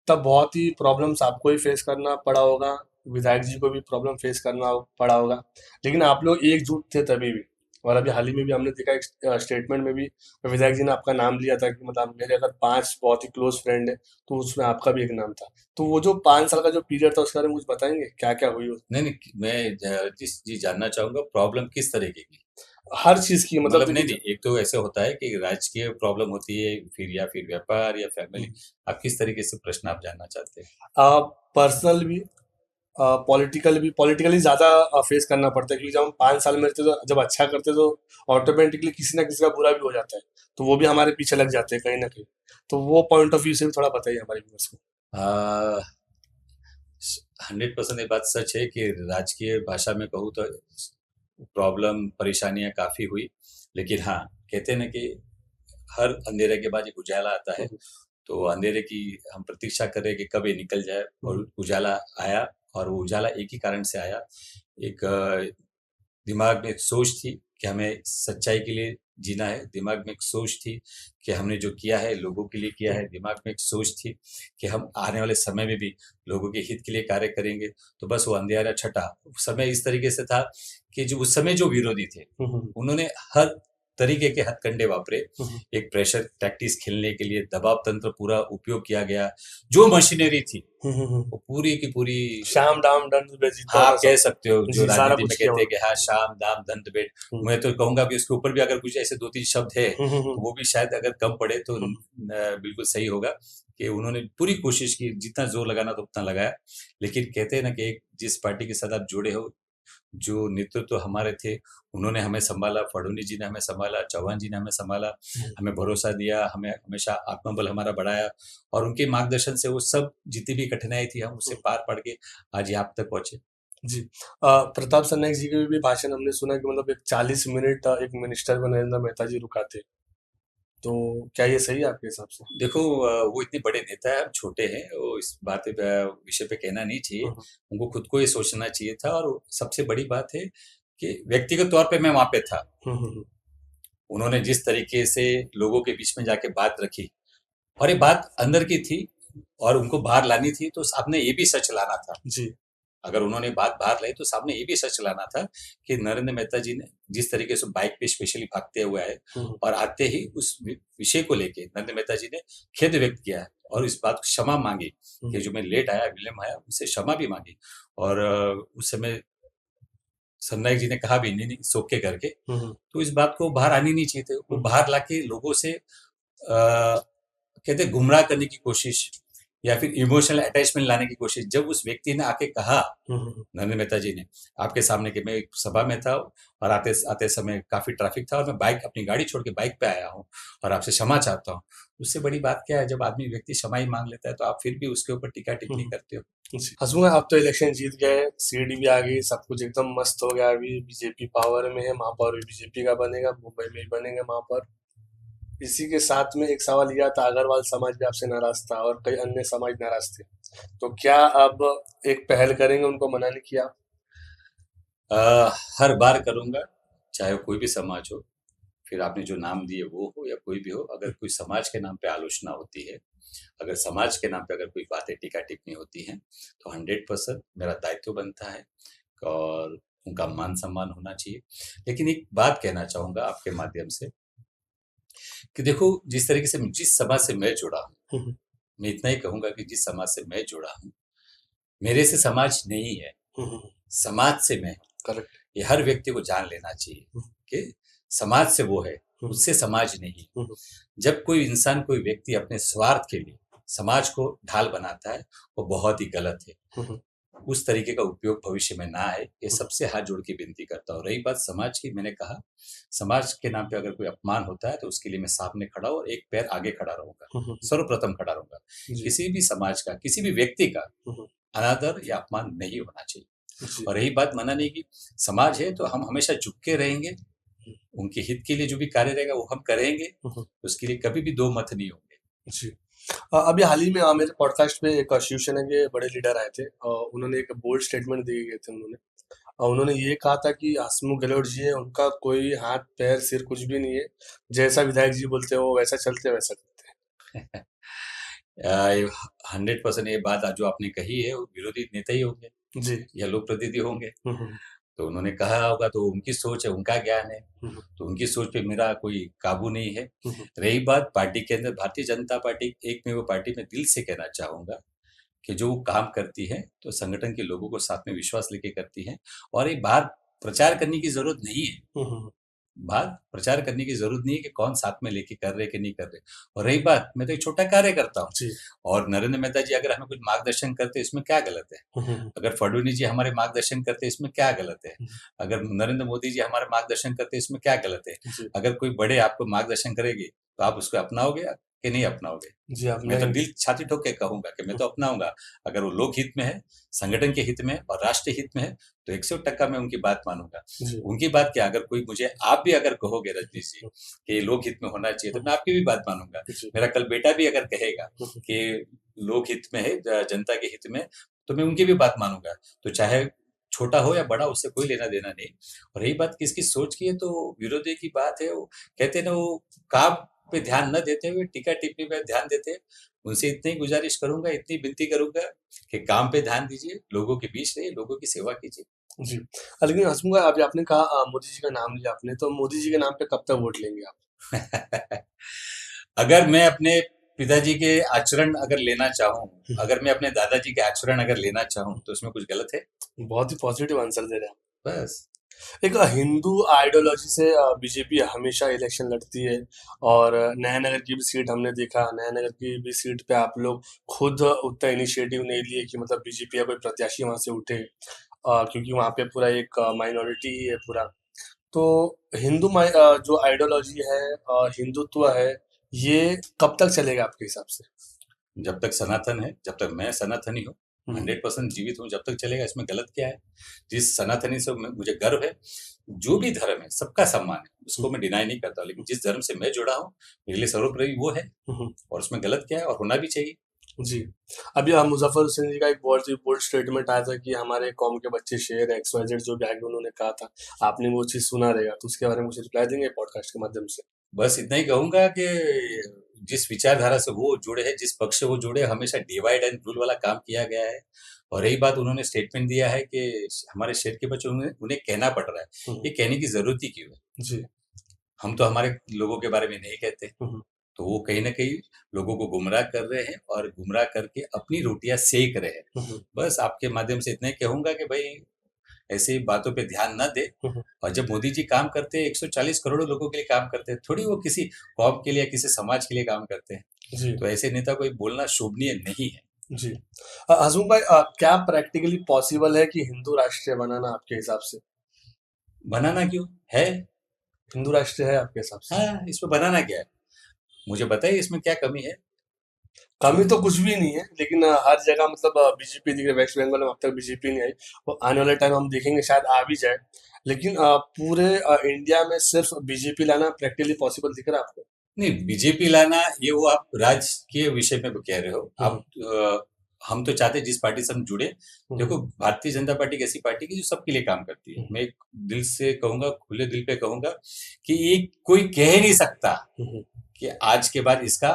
Speaker 1: तब बहुत ही प्रॉब्लम्स आपको ही फेस करना पड़ा होगा, विधायक जी को भी प्रॉब्लम फेस करना पड़ा होगा, लेकिन आप लोग एकजुट थे तभी भी। और अभी हाल ही में भी हमने देखा एक स्टेटमेंट में भी विधायक जी ने आपका नाम लिया था कि मतलब मेरे अगर 5 बहुत ही क्लोज फ्रेंड है, तो उसमें आपका भी एक नाम था। तो वो जो 5 साल का जो पीरियड था उसके बारे में कुछ बताएंगे, क्या क्या हुई
Speaker 2: नहीं नहीं, मैं जिस जी जानना चाहूंगा प्रॉब्लम किस तरीके की।
Speaker 1: हर चीज की, मतलब
Speaker 2: मतलब नहीं
Speaker 1: देखिए।
Speaker 2: नहीं, एक तो ऐसे होता है कि राजकीय प्रॉब्लम होती है, फिर या फिर व्यापार या फैमिली। आप किस तरीके से प्रश्न आप जानना चाहते हैं?
Speaker 1: पर्सनल भी, पॉलिटिकली ज़्यादा फेस करना पड़ता है, क्योंकि जब हम 5 साल में रहते तो जब अच्छा करते तो ऑटोमेटिकली किसी ना किसी का बुरा भी हो जाता है, तो वो भी हमारे पीछे लग जाते हैं कहीं ना कहीं। तो वो पॉइंट ऑफ व्यू से भी थोड़ा बताइए हमारे व्यूअर्स को।
Speaker 2: 100% ये बात सच है कि राजकीय भाषा में कहूँ तो प्रॉब्लम परेशानियां काफी हुई। लेकिन हाँ, कहते हैं ना कि हर अंधेरे के बाद एक उजाला आता है।
Speaker 1: हम्म।
Speaker 2: तो अंधेरे की हम प्रतीक्षा कर रहे हैं कि कब ये निकल जाए,
Speaker 1: हम्म।
Speaker 2: और उजाला आया। और वो उजाला एक ही कारण से आया। एक दिमाग में एक सोच थी कि हमें सच्चाई के लिए जीना है। दिमाग में एक सोच थी कि हमने जो किया है लोगों के लिए किया है। दिमाग में एक सोच थी कि हम आने वाले समय में भी लोगों के हित के लिए कार्य करेंगे। तो बस वो अंधेरा छटा। समय इस तरीके से था कि जो उस समय जो विरोधी थे,
Speaker 1: हम्म।
Speaker 2: उन्होंने हर तरीके के हथकंडे वापरे।
Speaker 1: हम्म।
Speaker 2: एक प्रेशर टैक्टिक्स खेलने के लिए दबाव तंत्र पूरा उपयोग किया गया। जो मशीनरी थी वो पूरी की पूरी,
Speaker 1: शाम दाम दंड भेजीता
Speaker 2: हाँ,
Speaker 1: था
Speaker 2: आप कह
Speaker 1: सब।
Speaker 2: सकते हो, जो
Speaker 1: जी, सारा
Speaker 2: राजनीति में
Speaker 1: कुछ किया
Speaker 2: कहते हैं
Speaker 1: उन्होंने।
Speaker 2: कि हाँ, शाम दाम दंड भेद।
Speaker 1: हम्म।
Speaker 2: मैं तो कहूंगा कि उसके ऊपर भी अगर कुछ ऐसे दो तीन शब्द है
Speaker 1: हम्म।
Speaker 2: तो वो भी शायद अगर कम पड़े तो
Speaker 1: हम्म।
Speaker 2: बिल्कुल सही होगा। कि उन्होंने पूरी कोशिश की, जितना जोर लगाना था उतना लगाया। लेकिन कहते हैं ना कि एक जिस पार्टी के साथ आप जुड़े हो, जो नेतृत्व हमारे थे, उन्होंने हमें संभाला। फडणवीस जी ने हमें संभाला, चौहान जी ने हमें संभाला,
Speaker 1: हम्म।
Speaker 2: हमें भरोसा दिया, हमें हमेशा आत्मबल हमारा बढ़ाया। और उनके मार्गदर्शन से वो सब जितनी भी कठिनाई थी हम उससे
Speaker 1: हम्म।
Speaker 2: पार पड़ के आज यहाँ तक पहुंचे।
Speaker 1: जी। प्रताप सरनाईक जी के भी भाषण हमने सुना कि मतलब एक 40 मिनट एक मिनिस्टर को नरेंद्र मेहता जी रुकाते, तो क्या ये सही है आपके हिसाब से?
Speaker 2: देखो, वो इतने बड़े नेता है, हम छोटे हैं, वो इस बात पे विषय पे कहना नहीं चाहिए।
Speaker 1: हम्म।
Speaker 2: उनको खुद को ये सोचना चाहिए था। और सबसे बड़ी बात है कि व्यक्तिगत तौर पे मैं वहां पे था।
Speaker 1: हम्म।
Speaker 2: उन्होंने जिस तरीके से लोगों के बीच में जाके बात रखी, और ये बात अंदर की थी और उनको बाहर लानी थी, तो सामने ये भी सच लाना था।
Speaker 1: जी।
Speaker 2: अगर उन्होंने बात बाहर लाई तो सामने ये भी सच लाना था कि नरेंद्र मेहता जी ने जिस तरीके से बाइक पे स्पेशली भागते हुए आए,
Speaker 1: हम्म।
Speaker 2: और आते ही उस विषय को लेके नरेंद्र मेहता जी ने खेद व्यक्त किया है और इस बात को क्षमा मांगी कि
Speaker 1: हम्म।
Speaker 2: जो मैं लेट आया, विलम्ब आया, उनसे क्षमा भी मांगी। और उस समय सरनाईक जी ने कहा भी नहीं, नहीं सोख के करके,
Speaker 1: हम्म,
Speaker 2: तो इस बात को बाहर आनी नहीं चाहिए थे। वो
Speaker 1: हम्म,
Speaker 2: बाहर लाके लोगों से कहते गुमराह करने की कोशिश या फिर इमोशनल अटैचमेंट लाने की कोशिश। जब उस व्यक्ति ने आके कहा,
Speaker 1: हम्म,
Speaker 2: नरेंद्र मेहता जी ने आपके सामने कि मैं एक सभा में था और आते आते समय काफी ट्रैफिक था और मैं बाइक अपनी गाड़ी छोड़ के बाइक पे आया हूँ और आपसे क्षमा चाहता हूँ। उससे बड़ी बात क्या है, जब आदमी व्यक्ति क्षमा ही मांग लेता है तो आप फिर भी उसके ऊपर टीका टिप्पणी
Speaker 1: हम्म।
Speaker 2: करते हो।
Speaker 1: जी, हँसूँगा। अब तो इलेक्शन जीत गए, सीडी भी आ गई, सब कुछ एकदम मस्त हो गया। अभी बीजेपी पावर में है, महापौर भी बीजेपी का बनेगा, मुंबई में ही बनेंगे महापौर। इसी के साथ में एक सवाल यह था, अग्रवाल समाज भी आपसे नाराज था और कई अन्य समाज नाराज थे, तो क्या अब एक पहल करेंगे उनको मनाने की आप?
Speaker 2: आ, हर बार करूंगा, चाहे वो कोई भी समाज हो, फिर आपने जो नाम दिए वो हो या कोई भी हो। अगर कोई समाज के नाम पे आलोचना होती है, अगर समाज के नाम पे अगर कोई बातें टीका टिप्पणी होती हैं, तो 100% मेरा दायित्व बनता है और उनका मान सम्मान होना चाहिए। लेकिन एक बात कहना चाहूंगा आपके माध्यम से कि देखो, जिस तरीके से जिस समाज से मैं जुड़ा हूँ,
Speaker 1: हम्म,
Speaker 2: मैं इतना ही कहूंगा कि जिस समाज से मैं जुड़ा हूँ, मेरे से समाज नहीं है,
Speaker 1: हम्म,
Speaker 2: समाज से मैं हूँ।
Speaker 1: करेक्ट।
Speaker 2: ये हर व्यक्ति को जान लेना चाहिए
Speaker 1: हम्म,
Speaker 2: कि समाज से वो है,
Speaker 1: हम्म,
Speaker 2: उससे समाज नहीं।
Speaker 1: हम्म,
Speaker 2: जब कोई इंसान, कोई व्यक्ति अपने स्वार्थ के लिए समाज को ढाल बनाता है, वो बहुत ही गलत है।
Speaker 1: हम्म,
Speaker 2: उस तरीके का उपयोग भविष्य में ना आए, ये
Speaker 1: हम्म,
Speaker 2: सबसे हाथ जोड़ के विनती करता हूँ। रही बात समाज की, मैंने कहा समाज के नाम पे अगर कोई अपमान होता है तो उसके लिए मैं सामने खड़ा और एक पैर आगे खड़ा रहूंगा,
Speaker 1: हम्म,
Speaker 2: सर्वप्रथम खड़ा रहूंगा।
Speaker 1: जी,
Speaker 2: किसी भी समाज का, किसी भी व्यक्ति का
Speaker 1: हम्म,
Speaker 2: अनादर या अपमान नहीं होना चाहिए।
Speaker 1: जी,
Speaker 2: और रही बात मनाने की, समाज है तो हम हमेशा झुक के रहेंगे, उनके हित के लिए जो भी कार्य रहेगा वो हम करेंगे,
Speaker 1: हम्म,
Speaker 2: उसके लिए कभी भी दो मत नहीं होंगे।
Speaker 1: जी। अभी हाल ही में मेरे पॉडकास्ट पे एक शिवसेना के बड़े लीडर आए थे। उन्होंने एक बोल्ड स्टेटमेंट दिए गए थे उन्होंने। उन्होंने ये कहा था कि हसमुख गहलोत जी है, उनका कोई हाथ पैर सिर कुछ भी नहीं है। जैसा विधायक जी बोलते हैं वो वैसा चलते हैं, वैसा करते हैं।
Speaker 2: 100% ये बात आज जो आपने कही है, वो विरोधी नेता ही होंगे
Speaker 1: जी।
Speaker 2: या लोक प्रतिनिधि होंगे।
Speaker 1: हम्म,
Speaker 2: तो उन्होंने कहा होगा तो उनकी सोच है, उनका ज्ञान है,
Speaker 1: हम्म,
Speaker 2: तो उनकी सोच पे मेरा कोई काबू नहीं है।
Speaker 1: हम्म,
Speaker 2: रही बात पार्टी के अंदर, भारतीय जनता पार्टी एक में वो पार्टी, में दिल से कहना चाहूंगा कि जो वो काम करती है तो संगठन के लोगों को साथ में विश्वास लेके करती है। और ये बात प्रचार करने की जरूरत नहीं है,
Speaker 1: हम्म,
Speaker 2: बात प्रचार करने की जरूरत नहीं है कि कौन साथ में लेके कर रहे कि नहीं कर रहे। और रही बात, मैं तो एक छोटा कार्य करता हूँ
Speaker 1: जी।
Speaker 2: और नरेंद्र मेहता जी अगर हमें कुछ मार्गदर्शन करते, इसमें क्या गलत है?
Speaker 1: हम्म,
Speaker 2: अगर फडणवीस जी हमारे मार्गदर्शन करते, इसमें क्या गलत है?
Speaker 1: हम्म,
Speaker 2: अगर नरेंद्र मोदी जी हमारे मार्गदर्शन करते, इसमें क्या गलत है?
Speaker 1: जी।
Speaker 2: अगर कोई बड़े आपको मार्गदर्शन करेंगे तो आप उसको अपनाओगे कि नहीं अपनाओगे?
Speaker 1: जी, आप
Speaker 2: मैं तो
Speaker 1: नहीं।
Speaker 2: दिल छाती ठोक के कहूंगा कि मैं तो अपनाऊंगा। अगर वो लोक हित में है, संगठन के हित में है और राष्ट्र हित में है, तो 100% मैं उनकी बात मानूंगा।
Speaker 1: जी।
Speaker 2: उनकी बात क्या, अगर कोई मुझे, आप भी अगर कहोगे रजनीश जी कि लोक हित में होना चाहिए, तो मैं आपकी भी बात मानूंगा।
Speaker 1: जी।
Speaker 2: मेरा कल बेटा भी अगर कहेगा
Speaker 1: हम्म,
Speaker 2: कि लोक हित में है, जनता के हित में, तो मैं उनकी भी बात मानूंगा। तो चाहे छोटा हो या बड़ा, उससे कोई लेना देना नहीं। और रही बात किसकी सोच की है, तो विरोधी की बात है। वो कहते हैं ना, वो काम पे ध्यान न देते हुए टीका टिप्पणी पे ध्यान देते हैं। उनसे इतनी गुजारिश करूंगा, इतनी विनती करूंगा कि काम पे ध्यान दीजिए, लोगों के बीच रहिए, लोगों की सेवा कीजिए।
Speaker 1: जी। लेकिन हंसूंगा, अभी आपने कहा मोदी जी का नाम लिया आपने, तो मोदी जी के नाम पे कब तक वोट लेंगे आप?
Speaker 2: अगर मैं अपने पिताजी के आचरण अगर लेना चाहूँ,
Speaker 1: हम्म,
Speaker 2: अगर मैं अपने दादाजी के आचरण अगर लेना चाहूँ, तो उसमें कुछ गलत है?
Speaker 1: बहुत ही पॉजिटिव आंसर दे रहे हैं
Speaker 2: बस।
Speaker 1: आप। एक हिंदू आइडियोलॉजी से बीजेपी हमेशा इलेक्शन लड़ती है। और नयानगर की भी सीट हमने देखा, नयानगर की भी सीट पे आप लोग खुद उतना इनिशिएटिव नहीं लिए कि मतलब बीजेपी या कोई प्रत्याशी वहां से उठे। क्योंकि वहां पे पूरा एक माइनॉरिटी ही है पूरा। तो जो आइडियोलॉजी है, हिंदुत्व है, ये कब तक चलेगा आपके हिसाब से?
Speaker 2: जब तक सनातन है, जब तक मैं सनातनी हूँ,
Speaker 1: हम्म,
Speaker 2: 100% जीवित हूँ, जब तक चलेगा। इसमें गलत क्या है? जिस सनातनी से मुझे गर्व है, जो भी धर्म है सबका सम्मान है, उसको
Speaker 1: हम्म,
Speaker 2: मैं डिनाई नहीं करता, लेकिन जिस धर्म से मैं जुड़ा हूँ, मेरे लिए सर्वोपरि वो है।
Speaker 1: हम्म,
Speaker 2: और उसमें गलत क्या है, और होना भी चाहिए।
Speaker 1: जी। अभी मुजफ्फर हुसैन जी का एक बहुत ही बोल्ड स्टेटमेंट आया था कि हमारे कौम के बच्चे शेर है, XYZ जो भी आगे उन्होंने कहा था। आपने वो चीज़ सुना रहेगा, तो उसके बारे में मुझे रिप्लाई देंगे पॉडकास्ट के माध्यम से?
Speaker 2: बस इतना ही कहूंगा कि जिस विचारधारा से वो जुड़े हैं, जिस पक्ष से वो जुड़े, हमेशा डिवाइड एंड रूल वाला काम किया गया है। और रही बात, उन्होंने स्टेटमेंट दिया है कि हमारे शेर के बच्चे, उन्हें उन्हें कहना पड़ रहा है।
Speaker 1: हुँ,
Speaker 2: ये कहने की जरूरत ही क्यों है?
Speaker 1: जी।
Speaker 2: हम तो हमारे लोगों के बारे में नहीं कहते।
Speaker 1: हुँ, हुँ,
Speaker 2: तो वो कहीं ना कहीं लोगों को गुमराह कर रहे हैं और गुमराह करके अपनी रोटियां सेक रहे हैं।
Speaker 1: हुँ, हुँ,
Speaker 2: बस आपके माध्यम से इतना ही कहूंगा कि भाई, ऐसी बातों पे ध्यान न दे। और जब मोदी जी काम करते हैं 140 करोड़ लोगों के लिए काम करते हैं, थोड़ी वो किसी कौम के लिए किसी समाज के लिए काम करते हैं।
Speaker 1: जी
Speaker 2: तो ऐसे नेता को बोलना शोभनीय नहीं है।
Speaker 1: जी। हजूम भाई, क्या प्रैक्टिकली पॉसिबल है कि हिंदू राष्ट्र बनाना आपके हिसाब से?
Speaker 2: बनाना क्यों है?
Speaker 1: हिंदू राष्ट्र है आपके हिसाब से?
Speaker 2: हाँ, इसमें बनाना क्या है? मुझे बताइए इसमें क्या कमी है?
Speaker 1: कमी तो कुछ भी नहीं है, लेकिन हर जगह मतलब बीजेपी दिख रही है। वेस्ट बंगाल में अब तक बीजेपी नहीं आई, और आने वाले टाइम हम देखेंगे शायद आ भी जाए। लेकिन पूरे इंडिया में सिर्फ बीजेपी लाना प्रैक्टिकली पॉसिबल दिख रहा है आपको?
Speaker 2: नहीं, बीजेपी लाना ये वो आप राज्य के विषय में कह रहे हो।
Speaker 1: हम्म,
Speaker 2: आप हम तो चाहते हैं जिस पार्टी से हम जुड़े। देखो,
Speaker 1: हम्म,
Speaker 2: भारतीय जनता पार्टी एक ऐसी पार्टी की जो सबके लिए काम करती है।
Speaker 1: हम्म,
Speaker 2: मैं एक दिल से कहूंगा, खुले दिल पे कहूंगा कि एक कोई कह नहीं सकता
Speaker 1: हम्म,
Speaker 2: कि आज के बाद इसका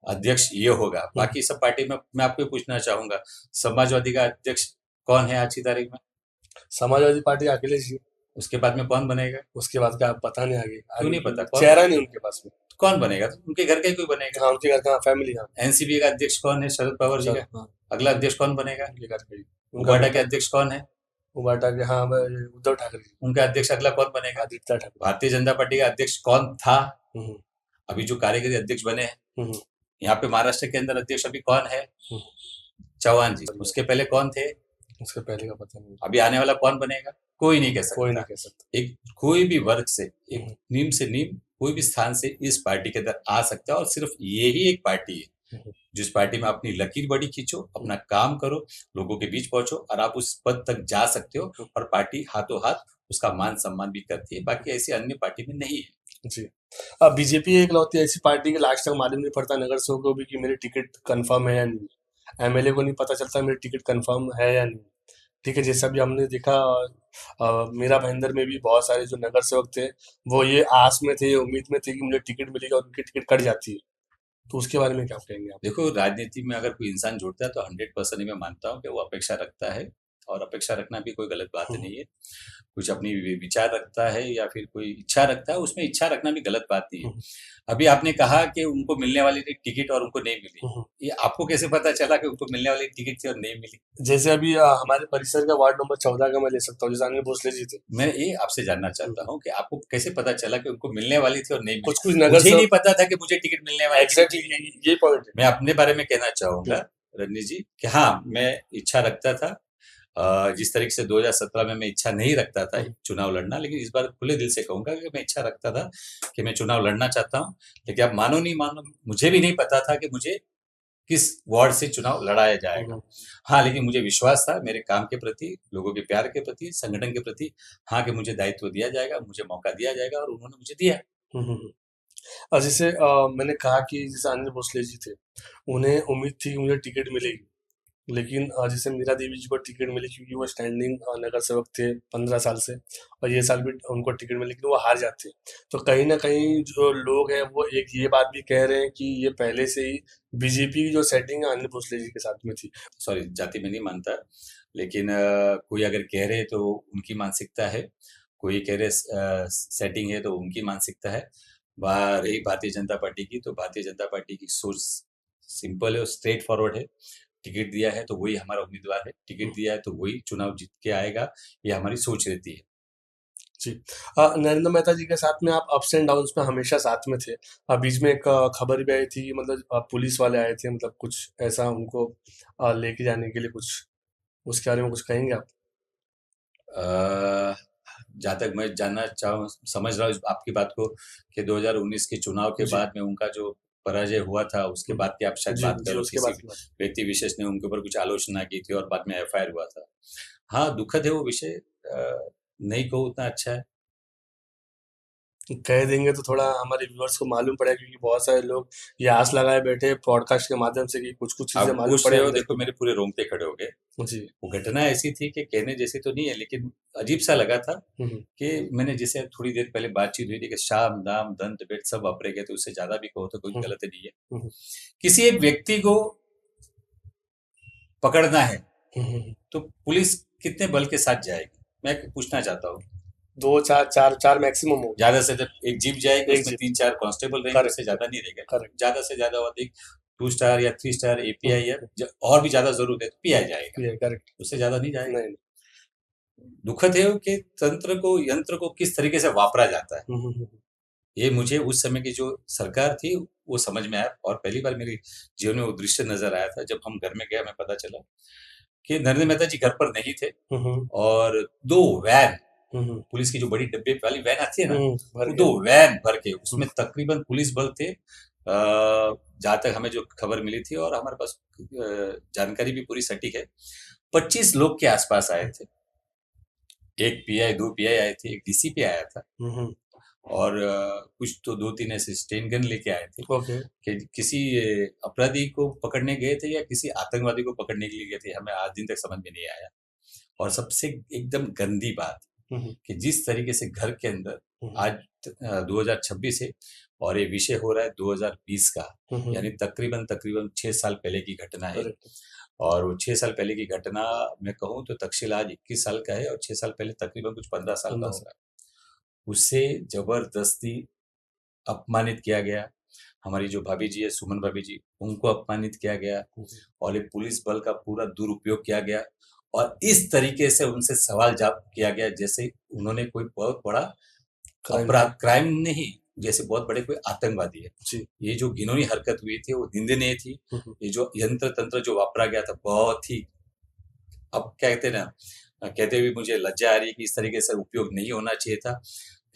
Speaker 2: अध्यक्ष ये होगा।
Speaker 1: हम्म।
Speaker 2: बाकी सब पार्टी में मैं आपको पूछना चाहूंगा, समाजवादी का अध्यक्ष कौन है आज की तारीख में?
Speaker 1: समाजवादी पार्टी अखिलेश जी।
Speaker 2: उसके बाद में कौन बनेगा?
Speaker 1: उसके बाद का पता नहीं, आगे
Speaker 2: क्यों
Speaker 1: आगे
Speaker 2: नहीं पता
Speaker 1: की
Speaker 2: कौन
Speaker 1: चेहरा नहीं
Speaker 2: बनेगा?
Speaker 1: उनके पास में।
Speaker 2: कौन बनेगा? तो उनके घर का ही कोई बनेगा।
Speaker 1: हाँ, उनके घर का फैमिली, हाँ।
Speaker 2: एनसीपी का अध्यक्ष कौन है? शरद पवार जी
Speaker 1: चल,
Speaker 2: का।
Speaker 1: हाँ।
Speaker 2: अगला अध्यक्ष कौन बनेगा?
Speaker 1: उनके घर का ही, उनका
Speaker 2: उबाटा के
Speaker 1: बेटा।
Speaker 2: अध्यक्ष कौन है?
Speaker 1: उबाटा के, हाँ, उद्धव ठाकरे जी।
Speaker 2: उनका अध्यक्ष अगला कौन बनेगा?
Speaker 1: आदित्य ठाकरे।
Speaker 2: भारतीय जनता पार्टी का अध्यक्ष कौन था?
Speaker 1: हम्म,
Speaker 2: अभी जो कार्यकारी अध्यक्ष बने हैं,
Speaker 1: हम्म,
Speaker 2: यहाँ पे महाराष्ट्र के अंदर अध्यक्ष अभी कौन है?
Speaker 1: हम्म।
Speaker 2: चौहान जी। उसके पहले कौन थे?
Speaker 1: उसके पहले का पता नहीं।
Speaker 2: अभी आने वाला कौन बनेगा? कोई नहीं कह
Speaker 1: कोई नहीं
Speaker 2: सकता।
Speaker 1: कह सकता।
Speaker 2: एक कोई भी वर्ग से, एक
Speaker 1: हम्म,
Speaker 2: नीम से नीम कोई भी स्थान से इस पार्टी के अंदर आ सकता है। और सिर्फ ये ही एक पार्टी है
Speaker 1: हम्म,
Speaker 2: जिस पार्टी में अपनी लकीर बड़ी खींचो, अपना काम करो, लोगों के बीच पहुंचो और आप उस पद तक जा सकते हो। और पार्टी हाथों हाथ उसका मान सम्मान भी करती है। बाकी ऐसी अन्य पार्टी में नहीं है।
Speaker 1: जी। अब बीजेपी एक लौती ऐसी पार्टी के लास्ट तक मालूम नहीं पड़ता नगर सेवक को भी कि मेरी टिकट कंफर्म है या नहीं। एमएलए को नहीं पता चलता मेरी टिकट कंफर्म है या नहीं। ठीक है, जैसा भी हमने देखा, मीरा भाईंदर में भी बहुत सारे जो नगर सेवक थे, वो ये आस में थे, ये उम्मीद में थे कि मुझे टिकट मिलेगी, और उनकी टिकट कट जाती है। तो उसके बारे में क्या कहेंगे आप?
Speaker 2: देखो, राजनीति में अगर कोई इंसान जुड़ता है तो 100% ही मैं मानता हूँ कि वो अपेक्षा रखता है। और अपेक्षा रखना भी कोई गलत बात
Speaker 1: हम्म,
Speaker 2: नहीं है। कुछ अपनी विचार रखता है या फिर कोई इच्छा रखता है, उसमें इच्छा रखना भी गलत बात नहीं है।
Speaker 1: हम्म,
Speaker 2: अभी आपने कहा कि उनको मिलने वाली थी टिकट और उनको नहीं मिली।
Speaker 1: हम्म।
Speaker 2: ये आपको कैसे पता चला कि उनको मिलने वाली टिकट थी और नहीं मिली?
Speaker 1: जैसे अभी हमारे परिसर का वार्ड नंबर 14 का मैं ले सकता हूँ, जैसे अनिल भोसले जी थे।
Speaker 2: मैं ये आपसे जानना चाहता हूँ कि आपको कैसे पता चला कि उनको मिलने वाली थी और नहीं मिली?
Speaker 1: कुछ कुछ नगर
Speaker 2: मुझे नहीं
Speaker 1: सेवक।
Speaker 2: पता था कि मुझे टिकट मिलने वाली थी।
Speaker 1: एग्जैक्टली ये पॉइंट है।
Speaker 2: मैं अपने बारे में कहना चाहूंगा,
Speaker 1: हम्म,
Speaker 2: रजनी जी, कि हाँ, मैं इच्छा रखता था। जिस तरीके से 2017 में मैं इच्छा नहीं रखता था
Speaker 1: हम्म,
Speaker 2: चुनाव लड़ना, लेकिन इस बार खुले दिल से कहूंगा कि मैं इच्छा रखता था कि मैं चुनाव लड़ना चाहता हूँ। लेकिन आप मानो नहीं मानो, मुझे भी नहीं पता था कि मुझे किस वार्ड से चुनाव लड़ाया जाएगा।
Speaker 1: हम्म,
Speaker 2: हाँ, लेकिन मुझे विश्वास था मेरे काम के प्रति, लोगों के प्यार के प्रति, संगठन के प्रति, हाँ, कि मुझे दायित्व दिया जाएगा, मुझे मौका दिया जाएगा, और उन्होंने मुझे दिया।
Speaker 1: हम्म। और जैसे मैंने कहा कि जैसे अनिल भोसले जी थे, उन्हें उम्मीद थी कि मुझे टिकट मिलेगी। लेकिन जैसे मीरा देवी जी को टिकट मिली, क्योंकि वो स्टैंडिंग नगर सेवक थे 15 साल से, और ये साल भी उनको टिकट मिली, लेकिन वो हार जाते। तो कहीं ना कहीं जो लोग हैं वो एक ये बात भी कह रहे हैं कि ये पहले से ही बीजेपी की जो सेटिंग है अनिल भोसले जी के साथ में थी।
Speaker 2: सॉरी, जाति में नहीं मानता, लेकिन कोई अगर कह रहे तो उनकी मानसिकता है। कोई कह रहे सेटिंग है तो उनकी मानसिकता है। रही भारतीय जनता पार्टी की, तो भारतीय जनता पार्टी की सोच सिंपल है और स्ट्रेट फॉरवर्ड है। टिकट दिया है तो वही हमारा उम्मीदवार है, टिकट दिया है तो वही चुनाव जीत के आएगा। ये हमारी सोच रहती है।
Speaker 1: जी। नरेंद्र मेहता जी के साथ में आप अप्स एंड डाउन्स में हमेशा साथ में थे। बीच में एक खबर भी आई थी कि मतलब पुलिस वाले आए थे, मतलब कुछ ऐसा उनको लेके जाने के लिए कुछ, उसके बारे में कुछ कहेंगे आप?
Speaker 2: जहाँ तक मैं जानना चाहूँ, समझ रहा हूँ आपकी बात को, कि 2019 के चुनाव के
Speaker 1: जी।
Speaker 2: बाद में उनका जो पराजय हुआ था उसके
Speaker 1: हम्म,
Speaker 2: बाद की आप शायद
Speaker 1: जी
Speaker 2: बात कर
Speaker 1: जी,
Speaker 2: रहे हो।
Speaker 1: उसके
Speaker 2: किसी
Speaker 1: बाद की बात।
Speaker 2: व्यक्ति विशेष ने उनके ऊपर कुछ आलोचना की थी और बाद में एफआईआर हुआ था। हाँ, दुखद है वो विषय। नहीं कहूँ उतना अच्छा है।
Speaker 1: कह देंगे तो थोड़ा हमारे व्यूअर्स को मालूम पड़ेगा, क्योंकि बहुत सारे लोग ये आस लगाए बैठे पॉडकास्ट के माध्यम से कि कुछ कुछ चीजें
Speaker 2: आप
Speaker 1: मालूम
Speaker 2: पूछ
Speaker 1: पड़े
Speaker 2: रहे हो,
Speaker 1: अंदर
Speaker 2: देखो
Speaker 1: की।
Speaker 2: मेरे पूरे रोंगटे खड़े हो गए।
Speaker 1: जी।
Speaker 2: वो घटना ऐसी थी कि कहने जैसी तो नहीं है, लेकिन अजीब सा लगा था।
Speaker 1: हम्म,
Speaker 2: कि मैंने जैसे थोड़ी देर पहले बातचीत हुई थी कि शाम दाम दंत भेद सब अपरे गए, तो उससे ज्यादा भी कहो तो कोई
Speaker 1: हम्म,
Speaker 2: गलत नहीं है।
Speaker 1: हम्म,
Speaker 2: किसी एक व्यक्ति को पकड़ना है
Speaker 1: हम्म।
Speaker 2: तो पुलिस कितने बल के साथ जाएगी? मैं पूछना चाहता हूँ।
Speaker 1: दो चार चार चार मैक्सिमम हो।
Speaker 2: ज्यादा से ज्यादा एक जीप जाएगी,
Speaker 1: एक
Speaker 2: उसमें
Speaker 1: जीप।
Speaker 2: 3-4 कांस्टेबल रहेंगे, उससे
Speaker 1: करेक्ट।
Speaker 2: ज्यादा नहीं रहेगा।
Speaker 1: करेक्ट।
Speaker 2: ज्यादा से ज्यादा अधिक 2 स्टार या 3 स्टार एपीआई, या और भी ज्यादा जरूरत है तो पीआई जाएगा।
Speaker 1: ये करेक्ट।
Speaker 2: उससे ज्यादा नहीं जाएगा।
Speaker 1: नहीं।
Speaker 2: दुखद है कि यंत्र को किस तरीके से वापरा जाता है।
Speaker 1: हुँ, हुँ, हुँ,
Speaker 2: ये मुझे उस समय की जो सरकार थी वो समझ में आया, और पहली बार मेरे जीवन में वो दृश्य नजर आया था जब हम घर में गए, हमें पता चला कि नरेंद्र मेहता जी घर पर नहीं थे,
Speaker 1: हुँ, हुँ,
Speaker 2: और 2 वैन,
Speaker 1: हुँ, हुँ,
Speaker 2: पुलिस की जो बड़ी डब्बे वाली वैन आती है ना,
Speaker 1: हुँ, भर
Speaker 2: वो
Speaker 1: गया।
Speaker 2: 2 वैन भर के
Speaker 1: हुँ,
Speaker 2: उसमें तकरीबन पुलिस बल थे। जहाँ तक हमें जो खबर मिली थी और हमारे पास जानकारी भी पूरी सटीक है, 25 लोग के आसपास आए थे। 1 पीआई, 2 पीआई आए थे, 1 डीसीपी आया था,
Speaker 1: हुँ, हुँ,
Speaker 2: और कुछ तो 2-3 ऐसे स्टेन गन लेके आए थे
Speaker 1: ओके।
Speaker 2: कि किसी अपराधी को पकड़ने गए थे या किसी आतंकवादी को पकड़ने के लिए गए थे, हमें आज दिन तक समझ में नहीं आया। और सबसे एकदम गंदी बात
Speaker 1: हुँ, हुँ,
Speaker 2: कि जिस तरीके से घर के अंदर
Speaker 1: हुँ, हुँ,
Speaker 2: आज 2026 है और ये विषय हो रहा है 2020 का,
Speaker 1: हुँ, हुँ,
Speaker 2: यानी तकरीबन तकरीबन 6 साल पहले की घटना है।
Speaker 1: करेक्ट।
Speaker 2: और वो 6 साल पहले की घटना, मैं कहूँ तो तक्षशिला आज 21 साल का है और 6 साल पहले तकरीबन कुछ 15 साल का
Speaker 1: 15 साल।
Speaker 2: होगा। उससे जबरदस्ती अपमानित किया गया। हमारी जो भाभी जी है, सुमन भाभी जी, उनको अपमानित किया गया,
Speaker 1: हुँ, हुँ,
Speaker 2: और एक पुलिस बल का पूरा दुरुपयोग किया गया, और इस तरीके से उनसे सवाल जवाब किया गया जैसे उन्होंने कोई बहुत बड़ा
Speaker 1: क्राइम किया।
Speaker 2: अपराध, क्राइम नहीं, जैसे बहुत बड़े कोई आतंकवादी है।
Speaker 1: जी।
Speaker 2: ये जो घिनौनी हरकत हुई थी वो निंदनीय थी।
Speaker 1: हुँ, हुँ,
Speaker 2: ये जो यंत्र तंत्र जो वापरा गया था बहुत ही, अब क्या कहते हैं ना, कहते हुए मुझे लज्जा आ रही है कि इस तरीके से उपयोग नहीं होना चाहिए था।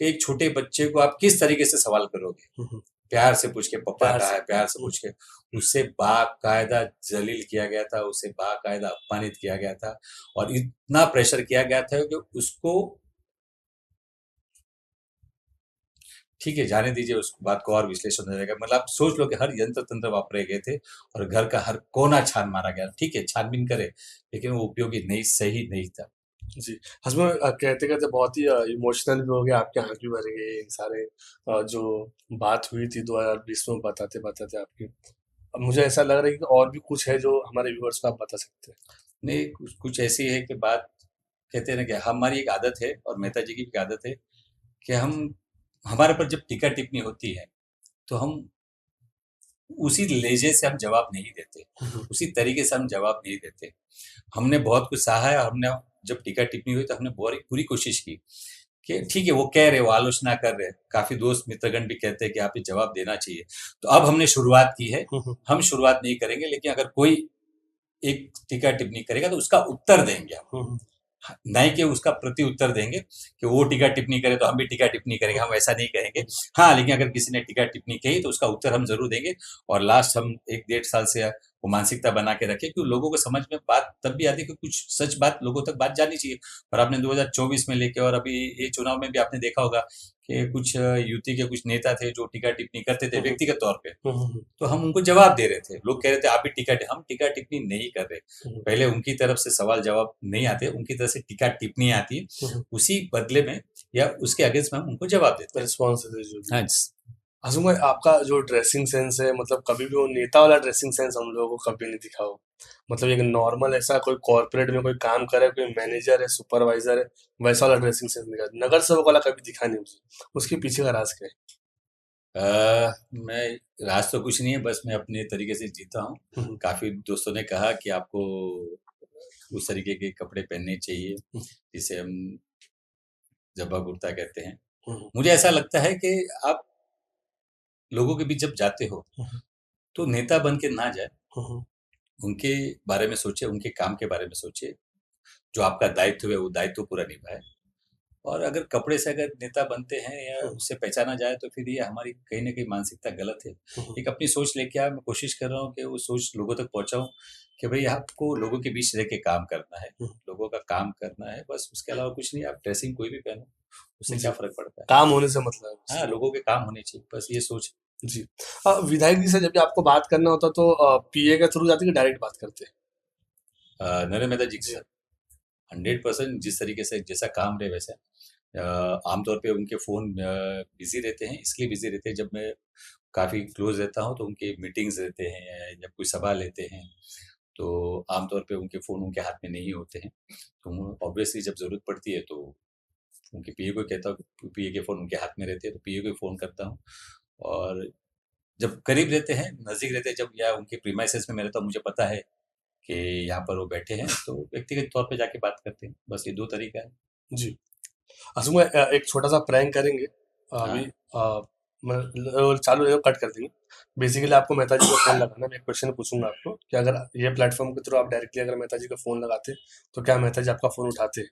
Speaker 2: कि एक छोटे बच्चे को आप किस तरीके से सवाल करोगे,
Speaker 1: हुँ, हुँ,
Speaker 2: प्यार से पूछ के पप्पा
Speaker 1: प्यार
Speaker 2: कहाँ
Speaker 1: से।
Speaker 2: है, प्यार से
Speaker 1: हुँ,
Speaker 2: पूछ के उससे बाकायदा जलील किया गया था, उसे बाकायदा अपमानित किया गया था, और इतना प्रेशर किया गया था कि उसको, ठीक है जाने दीजिए, उस बात को और विश्लेषण हो जाएगा, मतलब आप सोच लो कि हर यंत्र तंत्र वापरे गए थे और घर का हर कोना छान मारा गया। ठीक है, छानबीन करे, लेकिन वो उपयोगी नहीं, सही नहीं था।
Speaker 1: जी। हसमुख कहते-कहते बहुत ही इमोशनल भी हो गए, आपकी आँख भी भर गई इन सारे जो बात हुई थी 2020 में बताते-बताते आपकी। अब मुझे ऐसा लग रहा है कि और भी कुछ है जो हमारे व्यूअर्स को आप बता सकते हैं।
Speaker 2: नहीं, कुछ कुछ ऐसी है कि बात, कहते हैं ना कि हमारी एक आदत है और
Speaker 1: हुँ,
Speaker 2: मेहता जी की भी एक आदत है कि हम, हमारे पर जब टीका टिप्पणी होती है तो हम उसी लहजे से हम जवाब नहीं देते,
Speaker 1: हुँ, हुँ,
Speaker 2: उसी तरीके से हम जवाब नहीं देते। हमने बहुत कुछ सहा है, हमने जब टीका टिप्पणी हुई तो हमने बहुत पूरी कोशिश की कि ठीक है वो कह रहे, वो आलोचना कर रहे, काफी दोस्त मित्रगण भी कहते हैं कि आप ये जवाब देना चाहिए। तो अब हमने शुरुआत की है,
Speaker 1: हुँ, हुँ,
Speaker 2: हम शुरुआत नहीं करेंगे, लेकिन अगर कोई एक टीका टिप्पणी करेगा तो उसका उत्तर देंगे हम।
Speaker 1: हुँ, हुँ,
Speaker 2: नहीं कि उसका प्रति उत्तर देंगे कि वो टीका टिप्पणी करे तो हम भी टीका टिप्पणी करेंगे,
Speaker 1: हुँ,
Speaker 2: हम ऐसा नहीं कहेंगे।
Speaker 1: हुँ,
Speaker 2: हाँ, लेकिन अगर किसी ने टीका टिप्पणी कही तो उसका उत्तर हम ज़रूर देंगे, और लास्ट हम 1 डेढ़ साल से वो मानसिकता बना के रखें कि लोगों को समझ में बात तब भी आती है कि कुछ सच बात लोगों तक बात जानी चाहिए। और आपने 2024 में लेके और अभी ये चुनाव में भी आपने देखा होगा कि कुछ युति के कुछ नेता थे जो टीका टिप्पणी करते थे
Speaker 1: हुँ, हुँ,
Speaker 2: व्यक्तिगत तौर पे।
Speaker 1: हुँ, हुँ,
Speaker 2: तो हम उनको जवाब दे रहे थे। लोग कह रहे थे आप भी हम टिका टिप्पणी नहीं कर रहे।
Speaker 1: हुँ,
Speaker 2: पहले उनकी तरफ से सवाल जवाब नहीं आते, उनकी तरफ से टीका टिप्पणी आती है,
Speaker 1: हुँ, हुँ,
Speaker 2: उसी बदले में या उसके अगेंस्ट में हम उनको जवाब देते हैं।
Speaker 1: रिस्पॉन्स है जो भी।
Speaker 2: हाँ,
Speaker 1: हसूँ भाई आपका जो ड्रेसिंग सेंस है मतलब कभी भी वो नेता वाला ड्रेसिंग सेंस हम लोगों को कभी नहीं दिखा हो। मतलब एक नॉर्मल ऐसा कोई कॉर्पोरेट में कोई काम करे, कोई मैनेजर है, सुपरवाइज़र है, वैसा वाला ड्रेसिंग सेंस दिखा। नगर सेवक वाला कभी दिखा नहीं मुझे। उसके पीछे का राज़ क्या है?
Speaker 2: मैं, राज तो कुछ नहीं है, बस मैं अपने तरीके से जीता हूँ।
Speaker 1: हुँ, हुँ,
Speaker 2: काफ़ी दोस्तों ने कहा कि आपको उस तरीके के कपड़े पहनने चाहिए,
Speaker 1: हुँ,
Speaker 2: जिसे हम ज़ब्बा कुर्ता कहते हैं।
Speaker 1: हुँ, हुँ,
Speaker 2: मुझे ऐसा लगता है कि आप लोगों के बीच जब जाते हो,
Speaker 1: हुँ, हुँ,
Speaker 2: तो नेता बन के ना जाएँ,
Speaker 1: हुँ, हुँ,
Speaker 2: उनके बारे में सोचिए, उनके काम के बारे में सोचिए, जो आपका दायित्व है वो दायित्व पूरा निभाएँ। और अगर कपड़े से अगर नेता बनते हैं या
Speaker 1: हुँ,
Speaker 2: उससे पहचाना जाए तो फिर ये हमारी कहीं न कहीं मानसिकता गलत है।
Speaker 1: हुँ, हुँ,
Speaker 2: एक अपनी सोच लेके आए, मैं कोशिश कर रहा हूँ कि वो सोच लोगों तक पहुँचाऊँ कि भई आपको लोगों के बीच रह के काम करना है,
Speaker 1: हुँ,
Speaker 2: लोगों का काम करना है, बस उसके अलावा कुछ नहीं। आप ड्रेसिंग कोई भी पहनो, उससे
Speaker 1: जी।
Speaker 2: क्या फ़र्क पड़ता है?
Speaker 1: काम होने से मतलब है बस।
Speaker 2: हाँ, लोगों के काम होने चाहिए, बस ये सोच।
Speaker 1: जी। विधायक जी से जब भी आपको बात करना होता तो पीए के थ्रू जाते हैं कि डायरेक्ट बात करते हैं?
Speaker 2: नरेंद्र मेहता जी के
Speaker 1: जी।
Speaker 2: साथ 100% जिस तरीके से जैसा काम रहे वैसा। आमतौर पे उनके फ़ोन बिज़ी रहते हैं, इसलिए बिज़ी रहते हैं, जब मैं काफ़ी क्लोज़ रहता हूँ तो उनके मीटिंग्स रहते हैं, जब कोई सभा लेते हैं, तो आमतौर पे उनके फ़ोन उनके हाथ में नहीं होते हैं। तो ऑब्वियसली जब ज़रूरत पड़ती है तो उनके पीए को कहता हूँ, पीए के फ़ोन उनके हाथ में रहते हैं तो पीए को फ़ोन करता हूँ। और जब करीब रहते हैं, नज़दीक रहते हैं, जब या उनके प्रीमाइसेस में मैं रहता हूँ, मुझे पता है कि यहाँ पर वो बैठे हैं तो व्यक्तिगत तौर पे जाके बात करते हैं, बस ये 2 तरीका है।
Speaker 1: जी। असलम एक छोटा-सा प्रैंक करेंगे अभी
Speaker 2: हाँ,
Speaker 1: मैं चालू रहेगा कट कर देंगे। बेसिकली आपको मेहता जी का फ़ोन लगाना है, मैं एक क्वेश्चन पूछूँगा आपको कि अगर ये प्लेटफ़ॉर्म के थ्रू आप डायरेक्टली अगर मेहता जी का फ़ोन लगाते, तो क्या मेहता जी आपका फ़ोन उठाते?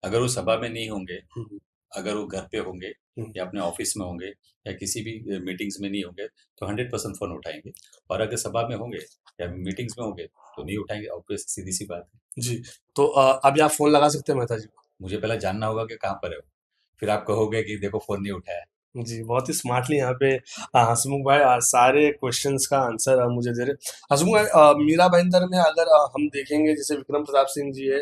Speaker 2: अगर वो सभा में नहीं होंगे,
Speaker 1: हुँ, हुँ,
Speaker 2: अगर वो घर पे होंगे
Speaker 1: हुँ।
Speaker 2: या अपने ऑफिस में होंगे या किसी भी मीटिंग्स में नहीं होंगे, तो 100% फ़ोन उठाएँगे और अगर सभा में होंगे या मीटिंग्स में होंगे, तो नहीं उठाएँगे, ऑब्वियस सीधी-सी बात है।
Speaker 1: जी, तो अभी आप फ़ोन लगा सकते हैं मेहता जी को?
Speaker 2: मुझे पहले जानना होगा कि कहाँ पर है वो, फिर आप कहोगे कि देखो फ़ोन नहीं उठाया।
Speaker 1: जी, बहुत ही स्मार्टली यहाँ पे हँसमुख भाई सारे क्वेश्चन्स का आंसर मुझे दे रहे। हँसमुख भाई मीरा भाईंदर में अगर हम देखेंगे जैसे विक्रम प्रताप सिंह जी है,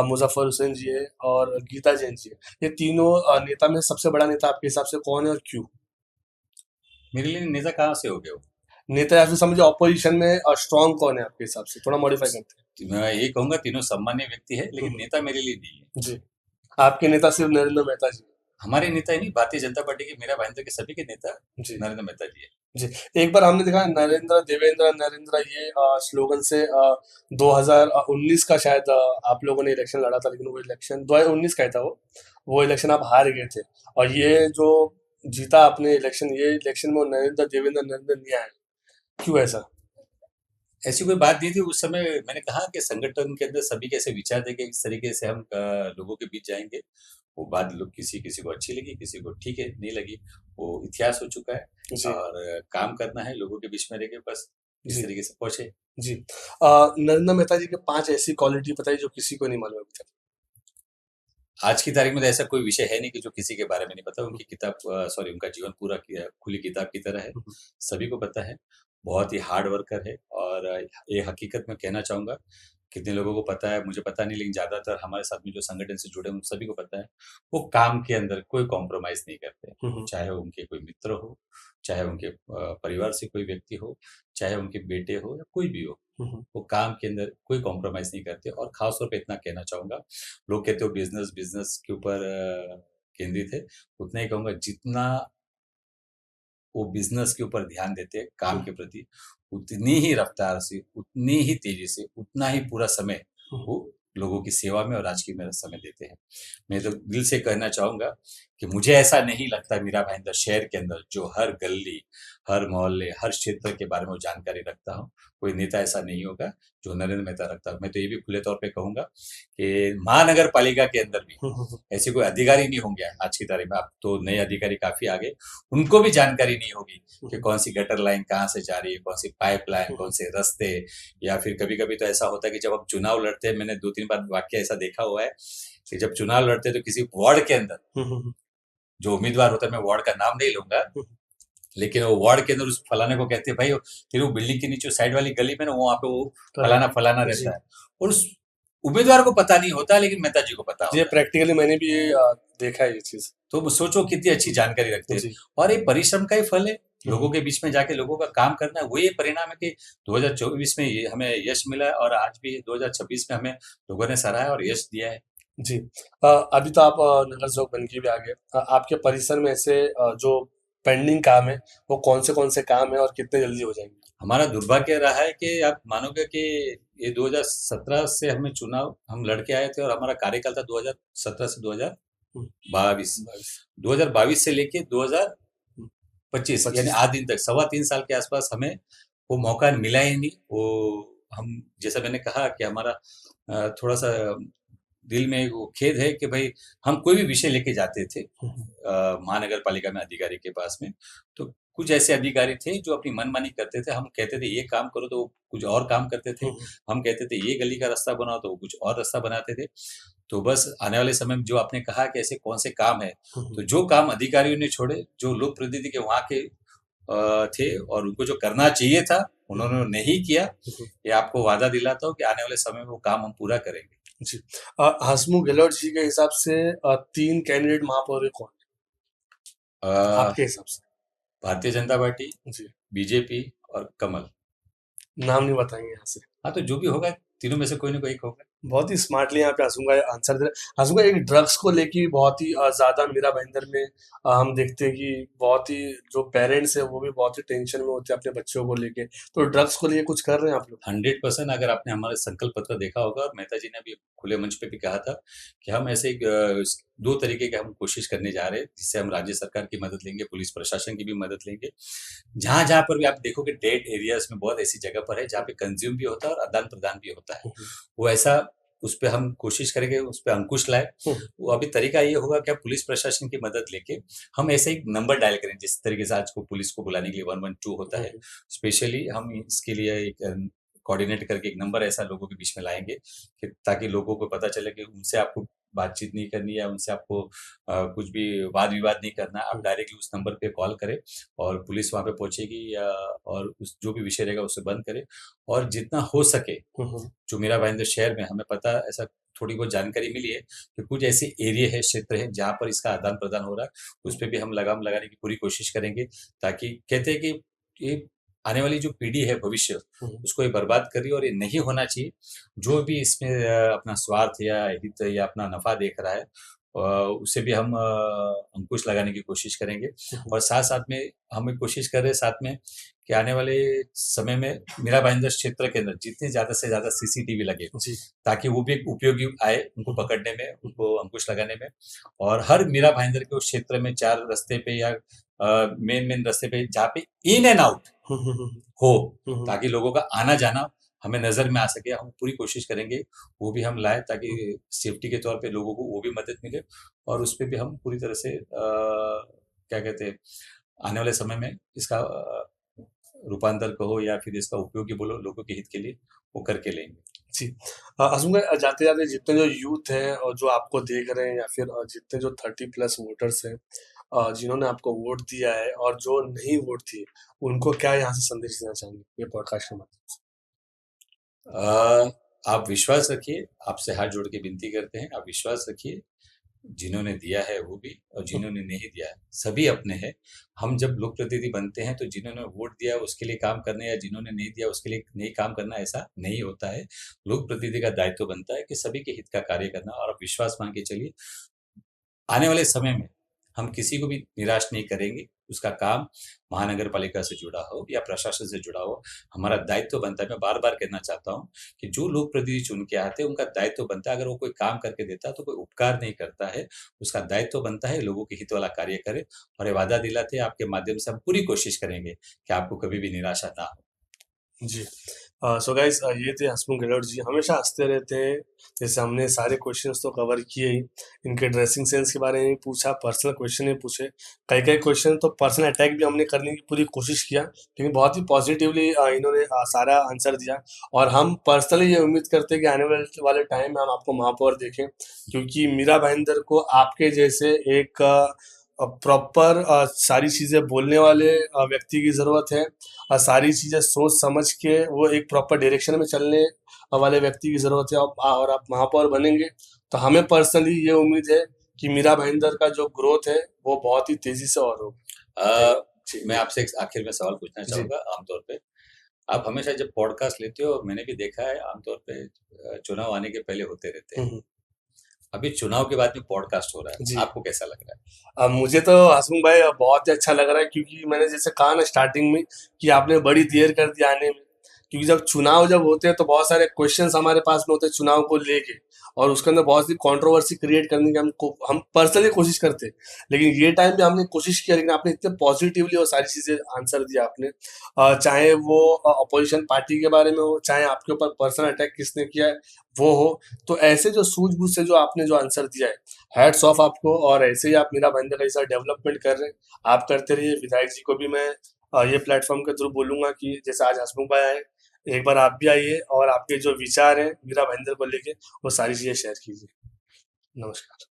Speaker 1: मुज़फ़्फ़र हुसैन जी है और गीता जैन जी है। ये तीनों नेता में सबसे बड़ा नेता आपके हिसाब से कौन है और क्यों?
Speaker 2: मेरे लिए नेता कहाँ से हो गए वो?
Speaker 1: नेता या फिर समझिए ऑपोजिशन में स्ट्रॉन्ग कौन है आपके हिसाब से? थोड़ा मॉडिफाई करते
Speaker 2: तो मैं यही कहूँगा तीनों सम्मानीय व्यक्ति है,
Speaker 1: हैं।
Speaker 2: लेकिन नेता मेरे लिए नहीं है।
Speaker 1: जी, आपके नेता सिर्फ़ नरेंद्र मेहता जी हैं।
Speaker 2: हमारे नेता ही नहीं, भारतीय जनता पार्टी के मेरा भाईंदर के सभी के नेता
Speaker 1: जी।
Speaker 2: नरेंद्र मेहता जी है।
Speaker 1: जी, एक बार हमने देखा नरेंद्र देवेंद्र नरेंद्र ये स्लोगन से 2019 का शायद आप लोगों ने इलेक्शन लड़ा था, लेकिन वो इलेक्शन 2019 का ही था वो इलेक्शन आप हार गए थे और ये जो जीता आपने इलेक्शन, ये इलेक्शन में वो नरेंद्र देवेंद्र नरेंद्र नहीं आए, क्यों ऐसा?
Speaker 2: ऐसी कोई बात नहीं थी उस समय। मैंने कहा कि संगठन के अंदर सभी के ऐसे विचार थे कि इस तरीके से हम लोगों के बीच जाएंगे। वो बात लोग किसी किसी को अच्छी लगी, किसी को ठीक है नहीं लगी। वो इतिहास हो चुका है
Speaker 1: जी,
Speaker 2: और काम करना है लोगों के बीच में रह के, बस इस
Speaker 1: जी,
Speaker 2: तरीके से पहुंचे।
Speaker 1: जी। नरेंद्र मेहता जी के 5 ऐसी क्वालिटी बताइए जो किसी को नहीं मालूम अभी तक।
Speaker 2: आज की तारीख में तो ऐसा कोई विषय है नहीं कि जो किसी के बारे में नहीं पता। उनकी किताब, सॉरी, उनका जीवन पूरा खुली किताब की तरह है,
Speaker 1: हुँ, हुँ,
Speaker 2: सभी को पता है। बहुत ही हार्ड वर्कर है और ये हकीकत मैं कहना चाहूंगा, कितने लोगों को पता है मुझे पता नहीं, लेकिन ज्यादातर हमारे साथ में जो संगठन से जुड़े हैं उन सभी को पता है। वो काम के अंदर कोई कॉम्प्रोमाइज नहीं करते,
Speaker 1: हुँ, हुँ,
Speaker 2: चाहे वो उनके कोई मित्र हो, चाहे उनके परिवार से कोई व्यक्ति हो, चाहे उनके बेटे हो या कोई भी हो।
Speaker 1: हुँ, हुँ,
Speaker 2: वो काम के अंदर कोई कॉम्प्रोमाइज नहीं करते और खास तौर पे इतना कहना चाहूंगा, लोग कहते हो बिजनेस बिजनेस के ऊपर केंद्रित है, उतना ही कहूंगा जितना वो बिजनेस के ऊपर ध्यान देते हैं काम
Speaker 1: हुँ,
Speaker 2: के प्रति, उतनी ही रफ्तार से, उतनी ही तेजी से, उतना ही पूरा समय
Speaker 1: हुँ,
Speaker 2: वो लोगों की सेवा में और राजकीय में समय देते हैं। मैं तो दिल से कहना चाहूंगा कि मुझे ऐसा नहीं लगता मीरा भाईंदर शहर के अंदर जो हर गली, हर मोहल्ले, हर क्षेत्र के बारे में वो जानकारी रखता हूँ, कोई नेता ऐसा नहीं होगा जो नरेंद्र मेहता रखता है। मैं तो ये भी खुले तौर पे कहूंगा कि महानगर पालिका के अंदर भी
Speaker 1: हुँ, हुँ, हुँ,
Speaker 2: ऐसे कोई अधिकारी नहीं होंगे आज की तारीख में। अब तो नए अधिकारी काफी आ गए, उनको भी जानकारी नहीं होगी कि
Speaker 1: हुँ,
Speaker 2: कौन सी गटर लाइन कहाँ से जा रही है, कौन सी पाइप लाइन,
Speaker 1: हुँ,
Speaker 2: कौन
Speaker 1: हुँ,
Speaker 2: से रास्ते। या फिर कभी कभी तो ऐसा होता है कि जब हम चुनाव लड़ते हैं, मैंने 2-3 बार वाक्य ऐसा देखा हुआ है कि जब चुनाव लड़ते हैं तो किसी वार्ड के अंदर
Speaker 1: हुँ, हुँ, हुँ,
Speaker 2: जो उम्मीदवार होता है, मैं वार्ड का नाम नहीं लूंगा,
Speaker 1: हुँ,
Speaker 2: लेकिन वो वार्ड के अंदर उस फलाने को कहते हैं भाई, तेरे वो बिल्डिंग के नीचे साइड वाली गली में ना वहाँ पे वो
Speaker 1: करेक्ट,
Speaker 2: फलाना फलाना
Speaker 1: जी।
Speaker 2: रहता है। और उस उम्मीदवार को पता नहीं होता, लेकिन मेहता जी को पता
Speaker 1: जी,
Speaker 2: होता है।
Speaker 1: प्रैक्टिकली मैंने भी ये देखा है ये चीज़।
Speaker 2: तो वो सोचो कितनी अच्छी जानकारी रखते हैं।
Speaker 1: जी।
Speaker 2: और ये परिश्रम का ही फल है,
Speaker 1: हुँ,
Speaker 2: लोगों
Speaker 1: हुँ।
Speaker 2: के बीच में जाके लोगों का काम करना है। वही परिणाम है कि 2024 में ये हमें यश मिला है और आज भी 2026 में हमें लोगों ने सराहा और यश दिया है।
Speaker 1: जी। अभी तो आप नगर सेवक बन के भी आ गए। आपके परिसर में ऐसे जो पेंडिंग काम है, वो कौन से काम हैं और कितने जल्दी हो जाएँगे?
Speaker 2: हमारा दुर्भाग्य रहा है कि आप मानोगे कि ये 2017 से हमें चुनाव हम लड़के आए थे और हमारा कार्यकाल था 2017 से
Speaker 1: हुँ,
Speaker 2: 2022।
Speaker 1: 22।
Speaker 2: 2022 से लेके 2025
Speaker 1: हुँ,
Speaker 2: यानी
Speaker 1: 25।
Speaker 2: आज दिन तक, सवा 3 साल के आसपास हमें वो मौका मिला ही नहीं। वो हम, जैसा मैंने कहा कि हमारा थोड़ा सा दिल में वो खेद है कि भाई हम कोई भी विषय लेके जाते थे
Speaker 1: हुँ, हुँ,
Speaker 2: महानगर पालिका में अधिकारी के पास में, तो कुछ ऐसे अधिकारी थे जो अपनी मनमानी करते थे। हम कहते थे ये काम करो तो वो कुछ और काम करते थे,
Speaker 1: हुँ, हुँ,
Speaker 2: हम कहते थे ये गली का रास्ता बनाओ तो वो कुछ और रास्ता बनाते थे। तो बस आने वाले समय में जो आपने कहा कि ऐसे कौन से काम है,
Speaker 1: हुँ, हुँ,
Speaker 2: तो जो काम अधिकारियों ने छोड़े, जो लोक प्रतिनिधि के वहाँ के थे और उनको जो करना चाहिए था
Speaker 1: हुँ,
Speaker 2: उन्होंने नहीं किया,
Speaker 1: हुँ, हुँ।
Speaker 2: ये आपको वादा दिलाता हूँ कि आने वाले समय में वो काम हम पूरा करेंगे।
Speaker 1: जी। हँसमुख गहलोत जी के हिसाब से 3 कैंडिडेट महापौर हैं कौन?
Speaker 2: अ,
Speaker 1: आपके हिसाब से?
Speaker 2: भारतीय जनता पार्टी,
Speaker 1: जी।
Speaker 2: बीजेपी और कमल।
Speaker 1: नाम नहीं बताएँगे यहाँ से।
Speaker 2: हाँ, तो जो भी होगा तीनों में से कोई ना कोई एक होगा।
Speaker 1: बहुत ही स्मार्टली यहाँ पे हँसूँगा आंसर दे रहे हैं। हँसूँगा एक ड्रग्स को लेके भी बहुत ही ज़्यादा मीरा भाईंदर में हम देखते हैं कि बहुत ही जो पेरेंट्स हैं वो भी बहुत ही टेंशन में होते हैं अपने बच्चों को लेके। तो ड्रग्स को लेके कुछ कर रहे हैं आप लोग?
Speaker 2: 100% अगर आपने हमारा संकल्प पत्र देखा होगा और मेहता जी ने अभी खुले मंच पे भी कहा था कि हम ऐसे दो तरीके के हम कोशिश करने जा रहे हैं जिससे हम राज्य सरकार की मदद लेंगे, पुलिस प्रशासन की भी मदद लेंगे। जहां जहां पर भी आप देखोगे डेड एरियाज में बहुत ऐसी जगह पर है जहाँ पे कंज्यूम भी होता है और आदान प्रदान भी होता है।
Speaker 1: हुँ, हुँ।
Speaker 2: वो ऐसा उस पे हम कोशिश करेंगे, उस पे अंकुश लाए।
Speaker 1: हुँ,
Speaker 2: वो अभी तरीका ये होगा कि आप पुलिस प्रशासन की मदद लेके हम ऐसे एक नंबर डायल करें जिस तरीके से आज को पुलिस को बुलाने के लिए 112 होता
Speaker 1: हुँ,
Speaker 2: है।
Speaker 1: हुँ,
Speaker 2: स्पेशली हम इसके लिए एक कोऑर्डिनेट करके एक नंबर ऐसा लोगों के बीच में लाएंगे कि ताकि लोगों को पता चले कि उनसे आपको बातचीत नहीं करनी है, उनसे आपको कुछ भी वाद विवाद नहीं करना, आप
Speaker 1: हुँ,
Speaker 2: डायरेक्टली उस नंबर पे कॉल करें और पुलिस वहां पे पहुंचेगी या और उस जो भी विषय रहेगा उसे बंद करें। और जितना हो सके
Speaker 1: हुँ, हुँ,
Speaker 2: जो मेरा भाईंदर शहर में हमें पता ऐसा थोड़ी बहुत जानकारी मिली है कि कुछ ऐसे एरिया है, क्षेत्र है जहाँ पर इसका आदान प्रदान हो रहा है, उस
Speaker 1: हुँ,
Speaker 2: पे भी हम लगाम लगाने की पूरी कोशिश करेंगे ताकि कहते हैं कि ये आने वाली जो पीढ़ी है भविष्य
Speaker 1: हुँ,
Speaker 2: उसको ये बर्बाद कर रही है और ये नहीं होना चाहिए। जो भी इसमें अपना स्वार्थ या हित या अपना नफा देख रहा है उसे भी हम अंकुश लगाने की कोशिश करेंगे।
Speaker 1: हुँ, हुँ।
Speaker 2: और साथ साथ में हम एक कोशिश कर रहे हैं साथ में कि आने वाले समय में मीरा भाईंदर क्षेत्र के अंदर जितने ज्यादा से ज्यादा सीसीटीवी लगे
Speaker 1: जी।
Speaker 2: ताकि वो भी एक उपयोगी आए उनको
Speaker 1: हुँ, हुँ,
Speaker 2: पकड़ने में,
Speaker 1: हुँ,
Speaker 2: उनको अंकुश लगाने में। और हर मीरा भाईंदर के उस क्षेत्र में 4 रास्ते पे या मेन मेन रास्ते पे जहाँ पे इन एंड आउट
Speaker 1: हुँ, हुँ, हुँ,
Speaker 2: हो
Speaker 1: हुँ, हुँ,
Speaker 2: ताकि लोगों का आना जाना हमें नजर में आ सके, हम पूरी कोशिश करेंगे वो भी हम लाए ताकि
Speaker 1: हुँ।
Speaker 2: सेफ्टी के तौर पे लोगों को वो भी मदद मिले। और उस पे भी हम पूरी तरह से क्या कहते हैं आने वाले समय में इसका रूपांतर कहो या फिर इसका उपयोगी बोलो लोगों के हित के लिए वो करके लेंगे।
Speaker 1: जी। असुम भाई जाते-जाते जितने जो यूथ हैं और जो आपको देख रहे हैं या फिर जितने जो 30 प्लस वोटर्स हैं जिन्होंने आपको वोट दिया है और जो नहीं वोट दिए, उनको क्या यहाँ से संदेश देना चाहेंगे ये पॉडकास्ट के माध्यम से?
Speaker 2: आप विश्वास रखिए, आपसे हाथ जोड़ के विनती करते हैं, आप विश्वास रखिए, जिन्होंने दिया है वो भी और
Speaker 1: हुँ,
Speaker 2: जिन्होंने नहीं दिया है, सभी अपने हैं। हम जब लोक प्रतिनिधि बनते हैं तो जिन्होंने वोट दिया है उसके लिए काम करना या जिन्होंने नहीं दिया उसके लिए नहीं काम करना ऐसा नहीं होता है। लोक प्रतिनिधि का दायित्व बनता है कि सभी के हित का कार्य करना और आप विश्वास मान के चलिए आने वाले समय में हम किसी को भी निराश नहीं करेंगे। उसका काम महानगर पालिका से जुड़ा हो या प्रशासन से जुड़ा हो, हमारा दायित्व बनता है। मैं बार-बार कहना चाहता हूँ कि जो लोग प्रतिनिधि चुन के आते हैं, उनका दायित्व बनता है, अगर वो कोई काम करके देता है, तो कोई उपकार नहीं करता है। उसका दायित्व बनता है लोगों के हित वाला कार्य करे और ये वादा दिलाते हैं आपके माध्यम से हम पूरी कोशिश करेंगे कि आपको कभी भी निराशा ना हो।
Speaker 1: जी। सो गाइस ये थे हसमुख गहलोत जी, हमेशा हँसते रहते हैं। जैसे हमने सारे क्वेश्चंस तो कवर किए ही, इनके ड्रेसिंग सेंस के बारे में भी पूछा, पर्सनल क्वेश्चन भी पूछे। कई-कई क्वेश्चन तो पर्सनल अटैक भी हमने करने की पूरी कोशिश किया, लेकिन बहुत ही पॉजिटिवली इन्होंने सारा आंसर दिया और हम पर्सनली ये उम्मीद करते हैं कि आने वाले वाले टाइम में हम आपको महापौर देखें, क्योंकि मीरा भाईंदर को आपके जैसे एक प्रॉपर सारी चीज़ें बोलने वाले व्यक्ति की ज़रूरत है। सारी चीज़ें सोच समझ के वो एक प्रॉपर डायरेक्शन में चलने वाले व्यक्ति की ज़रूरत है। और आप महापौर बनेंगे तो हमें पर्सनली ये उम्मीद है कि मीरा भाईंदर का जो ग्रोथ है वो बहुत ही तेज़ी से और होगा। थैंक जी,
Speaker 2: मैं आपसे एक आखिर में सवाल पूछना
Speaker 1: जी।
Speaker 2: चाहूँगा आमतौर पे आप हमेशा जब पॉडकास्ट लेते हो मैंने भी देखा है आमतौर पे चुनाव आने के पहले होते रहते
Speaker 1: हुँ,
Speaker 2: हैं।
Speaker 1: हुँ।
Speaker 2: अभी चुनाव के बाद में पॉडकास्ट हो रहा है,
Speaker 1: जी।
Speaker 2: आपको कैसा लग रहा
Speaker 1: मुझे तो हसमुख भाई बहुत ही अच्छा लग रहा है, क्योंकि मैंने जैसे कहा ना स्टार्टिंग में कि आपने बड़ी देर कर दी आने में, क्योंकि जब होते हैं तो बहुत सारे क्वेश्चंस हमारे पास में होते हैं चुनाव को लेके और उसके अंदर बहुत सी कंट्रोवर्सी क्रिएट करने की हम पर्सनली कोशिश करते हैं, लेकिन ये टाइम भी हमने कोशिश किया, लेकिन आपने इतने पॉजिटिवली और सारी चीजें आंसर दिया आपने। चाहे वो अपोजिशन पार्टी के बारे में हो, चाहे आपके ऊपर पर्सनल अटैक किसने किया है वो हो, तो ऐसे जो सूझबूझ से जो आपने जो आंसर दिया है, हैट्स ऑफ आपको। और ऐसे ही आप मीरा भाईंदर का ऐसा डेवलपमेंट कर रहे हैं, आप करते रहिए। विधायक जी को भी मैं ये प्लेटफॉर्म के थ्रू बोलूंगा कि जैसे आज हसमुख भाई आए, एक बार आप भी आइए और आपके जो विचार हैं मीरा भाईंदर को लेके वो सारी चीजें शेयर कीजिए। नमस्कार।